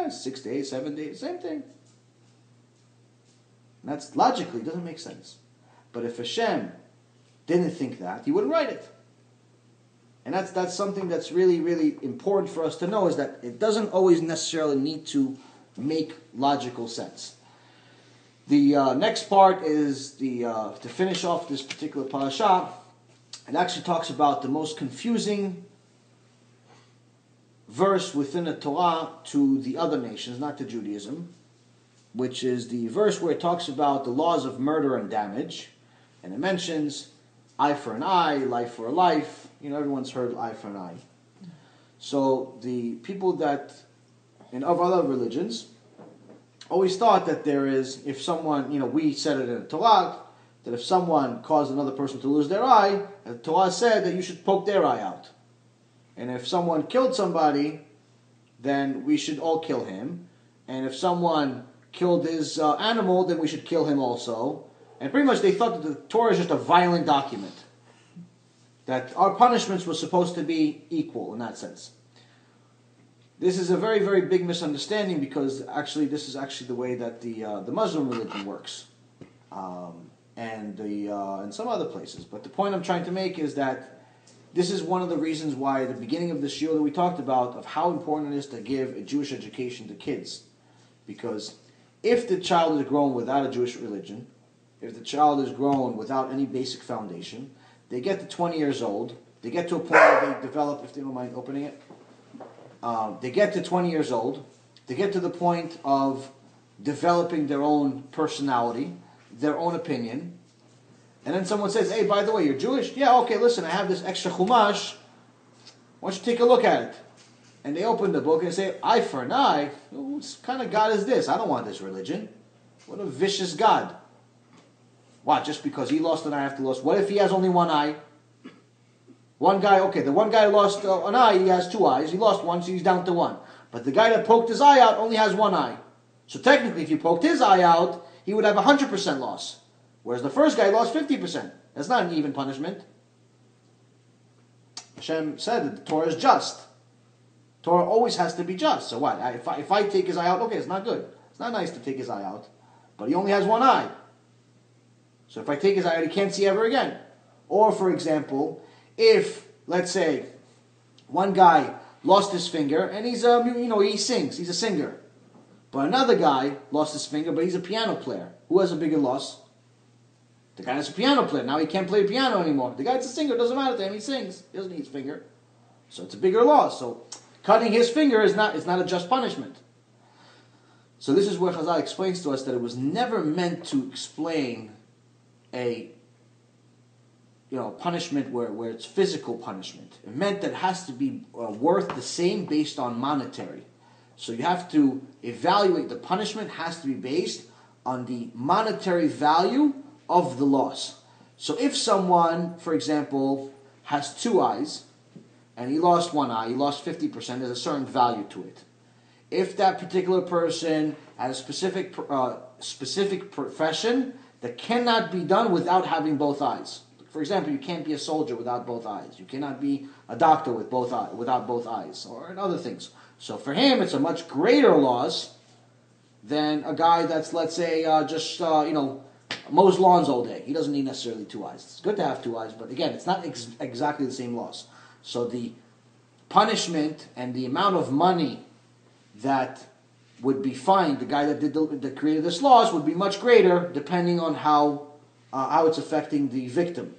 6 days, 7 days, same thing. And that's logically, doesn't make sense. But if Hashem didn't think that, he wouldn't write it. And that's something that's really, really important for us to know, is that it doesn't always necessarily need to make logical sense. The next part is to finish off this particular parasha. It actually talks about the most confusing verse within the Torah to the other nations, not to Judaism, which is the verse where it talks about the laws of murder and damage. And it mentions eye for an eye, life for a life. You know, everyone's heard eye for an eye. So the people that of other religions always thought that there is, if someone, we said it in the Torah, that if someone caused another person to lose their eye, the Torah said that you should poke their eye out. And if someone killed somebody, then we should all kill him. And if someone killed his animal, then we should kill him also. And pretty much they thought that the Torah is just a violent document. That our punishments were supposed to be equal in that sense. This is a very, very big misunderstanding, because actually this is actually the way that the Muslim religion works. And some other places. But the point I'm trying to make is that this is one of the reasons why at the beginning of the shiur that we talked about, of how important it is to give a Jewish education to kids. Because if the child is grown without a Jewish religion, if the child is grown without any basic foundation, they get to 20 years old, they get to a point where they develop, if they don't mind opening it, they get to 20 years old, they get to the point of developing their own personality, their own opinion, and then someone says, hey, by the way, you're Jewish? Yeah, okay, listen, I have this extra chumash, why don't you take a look at it? And they open the book and say, eye for an eye? What kind of God is this? I don't want this religion. What a vicious God. What, just because he lost an eye, I have to lose? What if he has only one eye? One guy, okay, the one guy lost an eye, he has two eyes. He lost one, so he's down to one. But the guy that poked his eye out only has one eye. So technically, if you poked his eye out, he would have 100% loss. Whereas the first guy lost 50%. That's not an even punishment. Hashem said that the Torah is just. Torah always has to be just. So what? If I take his eye out, okay, it's not good. It's not nice to take his eye out. But he only has one eye. So if I take his eye out, he can't see ever again. Or, for example, if, let's say, one guy lost his finger and he's he sings, he's a singer. But another guy lost his finger, but he's a piano player. Who has a bigger loss? The guy that's a piano player. Now he can't play piano anymore. The guy that's a singer, doesn't matter to him, he sings. He doesn't need his finger. So it's a bigger loss. So cutting his finger is not a just punishment. So this is where Chazal explains to us that it was never meant to explain a punishment where it's physical punishment. It meant that it has to be worth the same based on monetary. So you have to evaluate the punishment has to be based on the monetary value of the loss. So if someone, for example, has 2 eyes and he lost 1 eye, he lost 50%, there's a certain value to it. If that particular person had a specific profession that cannot be done without having both eyes. For example, you can't be a soldier without both eyes. You cannot be a doctor without both eyes, or other things. So for him, it's a much greater loss than a guy that's, let's say, mows lawns all day. He doesn't need necessarily 2 eyes. It's good to have 2 eyes, but again, it's not exactly the same loss. So the punishment and the amount of money that would be fined the guy that created this loss would be much greater, depending on how it's affecting the victim.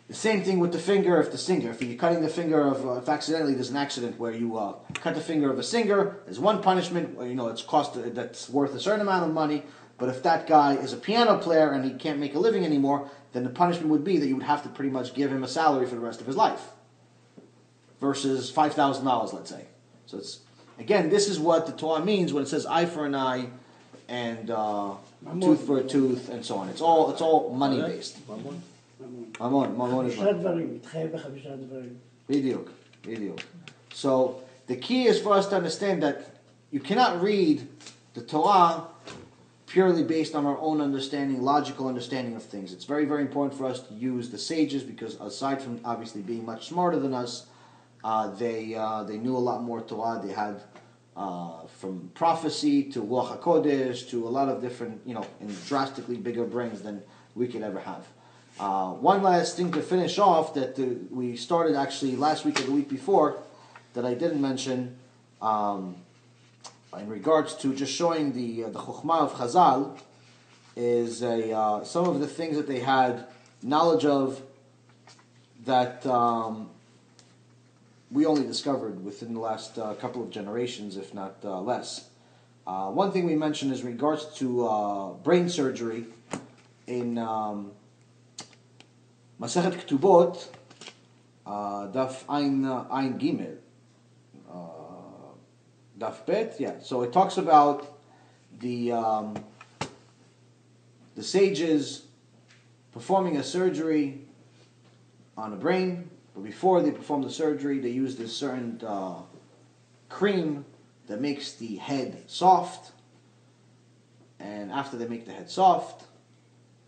The same thing with the finger. If you're cutting the finger if accidentally there's an accident where you cut the finger of a singer, there's one punishment. It's that's worth a certain amount of money. But if that guy is a piano player and he can't make a living anymore, then the punishment would be that you would have to pretty much give him a salary for the rest of his life, versus $5,000, let's say. So this is what the Torah means when it says eye for an eye and tooth for a tooth and so on. It's all money based. ממון is money. בדיוק. So the key is for us to understand that you cannot read the Torah purely based on our own understanding, logical understanding of things. It's very, very important for us to use the sages, because aside from obviously being much smarter than us, they knew a lot more Torah. They had from prophecy to Ruach HaKodesh to a lot of different, and drastically bigger brains than we could ever have. One last thing to finish off that we started actually last week or the week before that I didn't mention, in regards to just showing the Chokhmah of Chazal, is some of the things that they had knowledge of that we only discovered within the last couple of generations, if not less. One thing we mentioned is in regards to brain surgery in Masechet Ketubot, Daf Ein Gimel, Daf Bet, yeah. So it talks about the sages performing a surgery on a brain, but before they perform the surgery, they use this certain cream that makes the head soft. And after they make the head soft,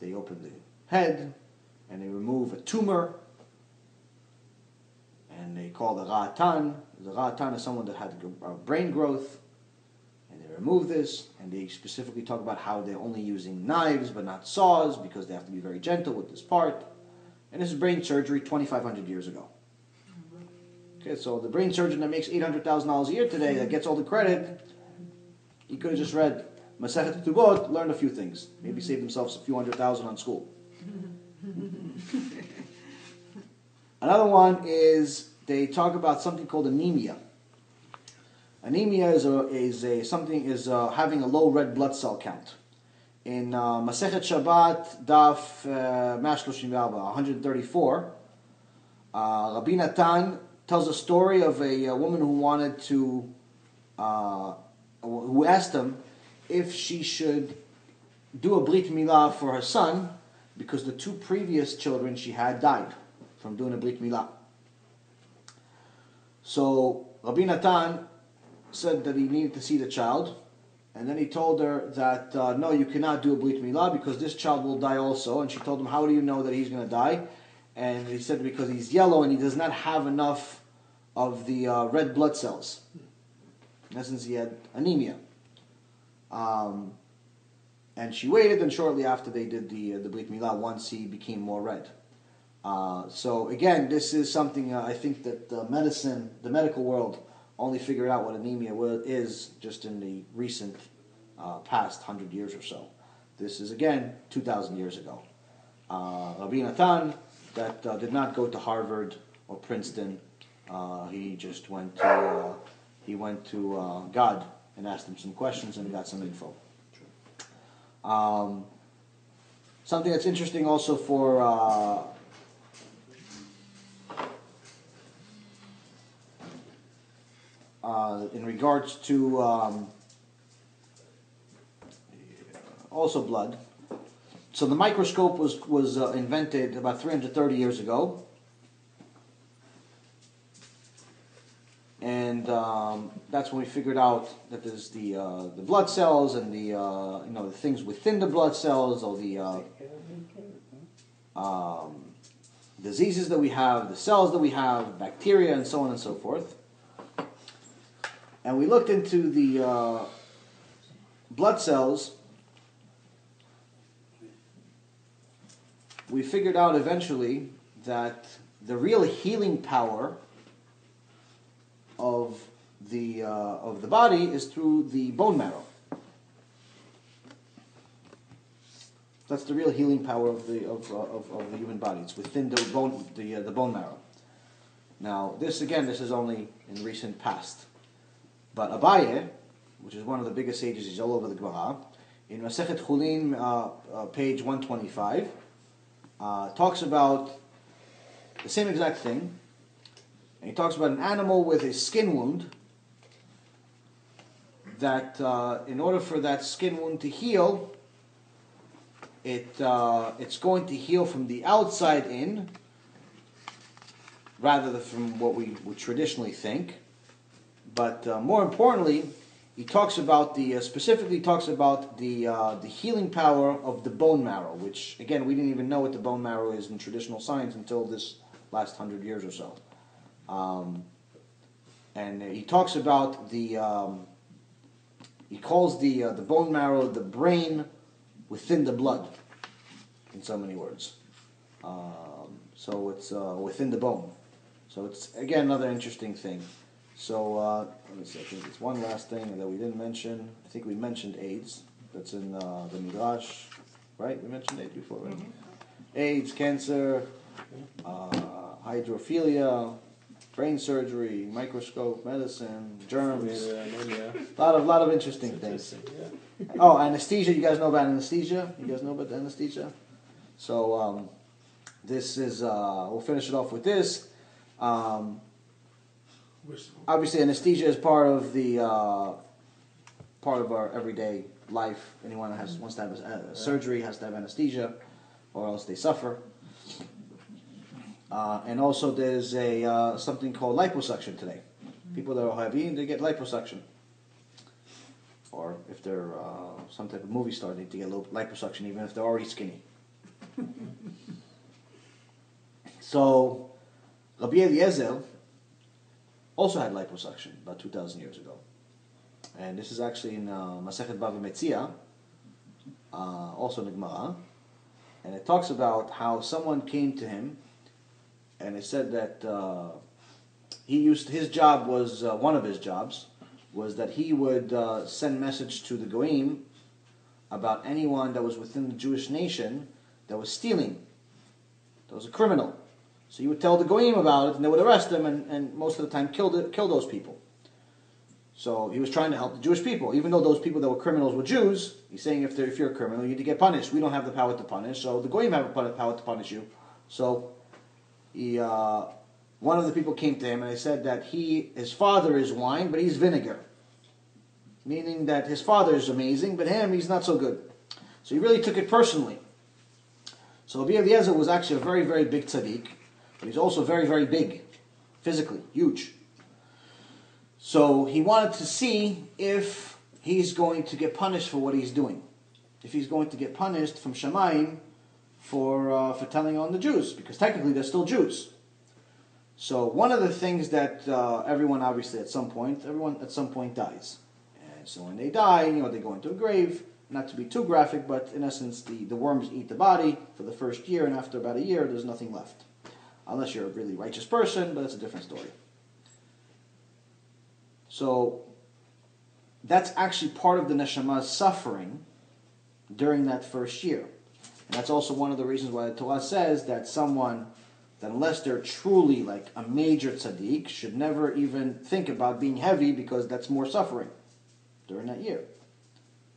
they open the head and they remove a tumor, and they call the Ra'atan. The Ra'atan is someone that had brain growth, and they remove this, and they specifically talk about how they're only using knives but not saws, because they have to be very gentle with this part. And this is brain surgery 2,500 years ago. Okay, so the brain surgeon that makes $800,000 a year today, that gets all the credit, he could have just read Masechet Ketubot, learned a few things, maybe saved themselves a few $100,000 on school. Another one is they talk about something called anemia. Anemia is having a low red blood cell count. In Masechet Shabbat, Daf 134, Rabbi Natan tells a story of a woman who asked him if she should do a brit milah for her son, because the 2 previous children she had died from doing a brit milah. So Rabbi Natan said that he needed to see the child, and then he told her that no, you cannot do a brit milah because this child will die also. And she told him, how do you know that he's going to die? And he said because he's yellow and he does not have enough of the red blood cells. In essence, he had anemia. And she waited, and shortly after they did the brit milah, once he became more red. So again, this is something I think that the medical world only figured out what anemia is just in the recent past 100 years or so. This is again 2,000 years ago. Rabbi Natan that did not go to Harvard or Princeton. He just went to God and asked him some questions and got some info. Something that's interesting also for in regards to also blood. So the microscope was invented about 330 years ago, and that's when we figured out that there's the blood cells and the the things within the blood cells, all the diseases that we have, the cells that we have, bacteria, and so on and so forth. And we looked into the blood cells. We figured out eventually that the real healing power of the body is through the bone marrow. That's the real healing power of the human body. It's within the bone marrow. Now, this is only in recent past. But Abaye, which is one of the biggest sages, he's all over the Gemara, in Masechet Chulin, page 125, talks about the same exact thing. And he talks about an animal with a skin wound that in order for that skin wound to heal, it's going to heal from the outside in rather than from what we would traditionally think. But more importantly, he talks about specifically talks about the healing power of the bone marrow, which again we didn't even know what the bone marrow is in traditional science until this last 100 years or so. And he talks about he calls the bone marrow the brain within the blood, in so many words. So it's within the bone. So it's again another interesting thing. So let me see. I think there's one last thing that we didn't mention. I think we mentioned AIDS. That's in the Midrash, right? We mentioned AIDS before, right? Mm-hmm. AIDS, cancer, hydrophilia, brain surgery, microscope, medicine, germs. A lot of interesting things. Yeah. Oh, anesthesia. You guys know about anesthesia? You guys know about the anesthesia? So this is. We'll finish it off with this. Obviously, anesthesia is part of our everyday life. Anyone who wants to have a surgery has to have anesthesia, or else they suffer. And also, there's something called liposuction today. People that are heavy, they get liposuction. Or if they're some type of movie star, they need to get liposuction, even if they're already skinny. So, Rabbi Eliezer also had liposuction about 2,000 years ago. And this is actually in Masechet Bava Metzia, also in the Gemara. And it talks about how someone came to him and it said that his job was, one of his jobs, was that he would send message to the Goyim about anyone that was within the Jewish nation that was stealing, that was a criminal. So he would tell the Goyim about it, and they would arrest him, and most of the time kill those people. So he was trying to help the Jewish people, even though those people that were criminals were Jews. He's saying if you're a criminal, you need to get punished. We don't have the power to punish, so the Goyim have the power to punish you. So one of the people came to him, and they said that his father is wine, but he's vinegar. Meaning that his father is amazing, but he's not so good. So he really took it personally. So Rabbi Eliezer was actually a very, very big tzaddik, but he's also very, very big, physically, huge. So he wanted to see if he's going to get punished for what he's doing. If he's going to get punished from Shamayim for telling on the Jews, because technically they're still Jews. So one of the things that everyone obviously at some point dies. And so when they die, they go into a grave. Not to be too graphic, but in essence, the worms eat the body for the first year, and after about a year, there's nothing left. Unless you're a really righteous person, but that's a different story. So that's actually part of the neshama's suffering during that first year. And that's also one of the reasons why the Torah says that someone, that unless they're truly like a major tzaddik, should never even think about being heavy, because that's more suffering during that year.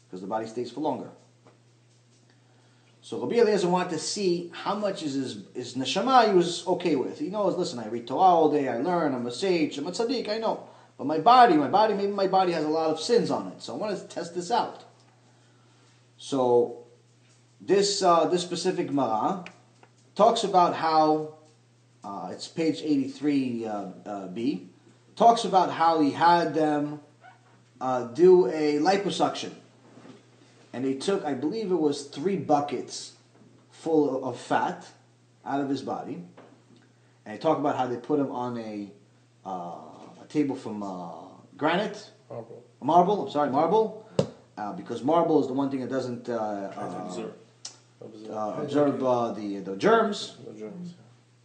Because the body stays for longer. So Rabbi Eliezer wanted to see how much is his neshama he was okay with. He knows, listen, I read Torah all day, I learn, I'm a sage, I'm a tzaddik, I know. But my body, maybe my body has a lot of sins on it. So I want to test this out. So this specific Gemara talks about how, it's page 83b, talks about how he had them do a liposuction. And they took, I believe it was 3 buckets full of fat out of his body. And they talk about how they put him on a table from granite. Marble, because marble is the one thing that doesn't observe the germs.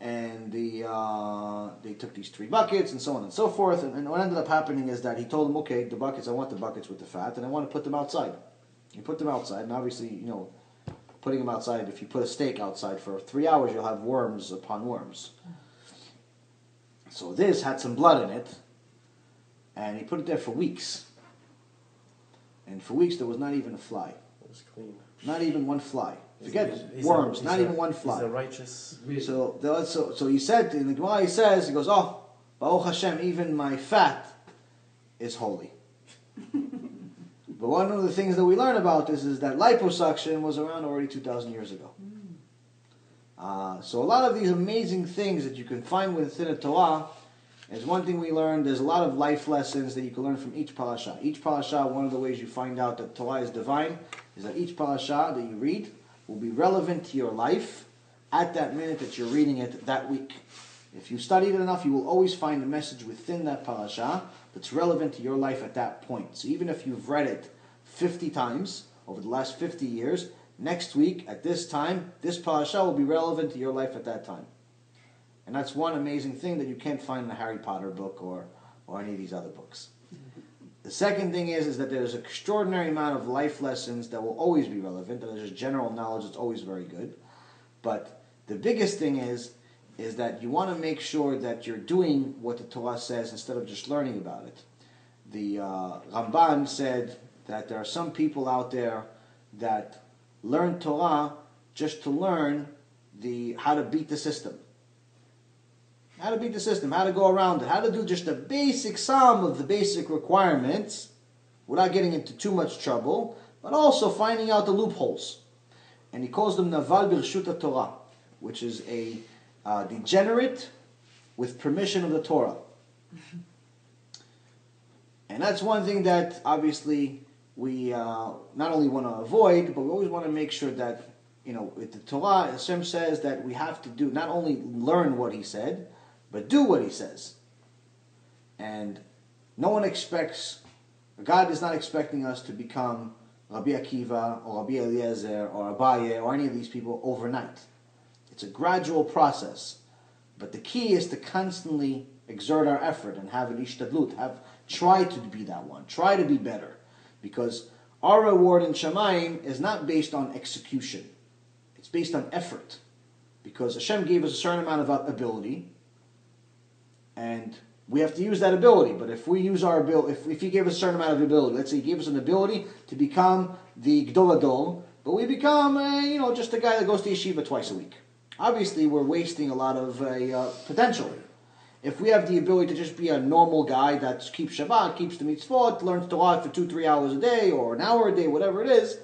And they took these 3 buckets and so on and so forth. And what ended up happening is that he told them, okay, the buckets, I want the buckets with the fat, and I want to put them outside. You put them outside, and obviously, putting them outside, if you put a steak outside for 3 hours, you'll have worms upon worms. So this had some blood in it, and he put it there for weeks. And for weeks, there was not even a fly. It was clean. Not even one fly. Forget worms, not even one fly. He's a righteous. So he said, in the Gemara he says, he goes, oh, Baruch Hashem, even my fat is holy. But one of the things that we learn about this is that liposuction was around already 2,000 years ago. So a lot of these amazing things that you can find within the Torah is one thing we learned. There's a lot of life lessons that you can learn from each parasha. Each parasha, one of the ways you find out that Torah is divine is that each parasha that you read will be relevant to your life at that minute that you're reading it that week. If you studied it enough, you will always find a message within that parasha that's relevant to your life at that point. So even if you've read it 50 times over the last 50 years, next week at this time, this parasha will be relevant to your life at that time. And that's one amazing thing that you can't find in a Harry Potter book or any of these other books. The second thing is that there's an extraordinary amount of life lessons that will always be relevant. There's just general knowledge that's always very good. But the biggest thing is that you want to make sure that you're doing what the Torah says instead of just learning about it. The Ramban said that there are some people out there that learn Torah just to learn how to beat the system. How to beat the system, how to go around it, how to do just the basic sum of the basic requirements without getting into too much trouble, but also finding out the loopholes. And he calls them Naval Birshut Torah, which is a degenerate with permission of the Torah. And that's one thing that obviously we not only want to avoid, but we always want to make sure that, with the Torah, Hashem says that we have to do, not only learn what he said, but do what he says. And no one expects, God is not expecting us to become Rabbi Akiva or Rabbi Eliezer or Abaye or any of these people overnight. It's a gradual process. But the key is to constantly exert our effort and have an ishtadlut, try to be that one, try to be better. Because our reward in Shamayim is not based on execution. It's based on effort. Because Hashem gave us a certain amount of ability, and we have to use that ability. But if we use our ability, if He gave us a certain amount of ability, let's say He gave us an ability to become the Gdol Adol, but we become, just a guy that goes to yeshiva twice a week. Obviously, we're wasting a lot of potential. If we have the ability to just be a normal guy that keeps Shabbat, keeps the mitzvot, learns Torah for 2-3 hours a day, or an hour a day, whatever it is,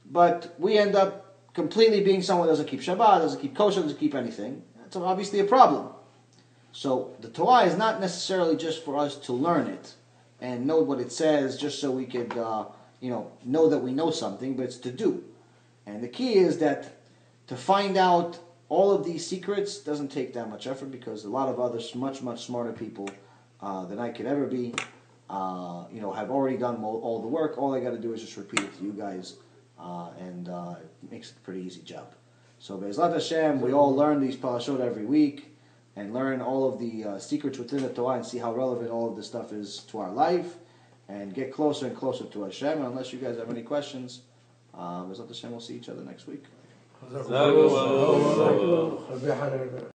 but we end up completely being someone who doesn't keep Shabbat, doesn't keep kosher, doesn't keep anything, that's obviously a problem. So the Torah is not necessarily just for us to learn it and know what it says just so we could, know that we know something, but it's to do. And the key is that to find out all of these secrets doesn't take that much effort, because a lot of other much, much smarter people than I could ever be, have already done all the work. All I got to do is just repeat it to you guys, and it makes it a pretty easy job. So Be'ezrat Hashem, we all learn these parashot every week and learn all of the secrets within the Torah and see how relevant all of this stuff is to our life, and get closer and closer to Hashem. And unless you guys have any questions, Be'ezrat Hashem, we'll see each other next week.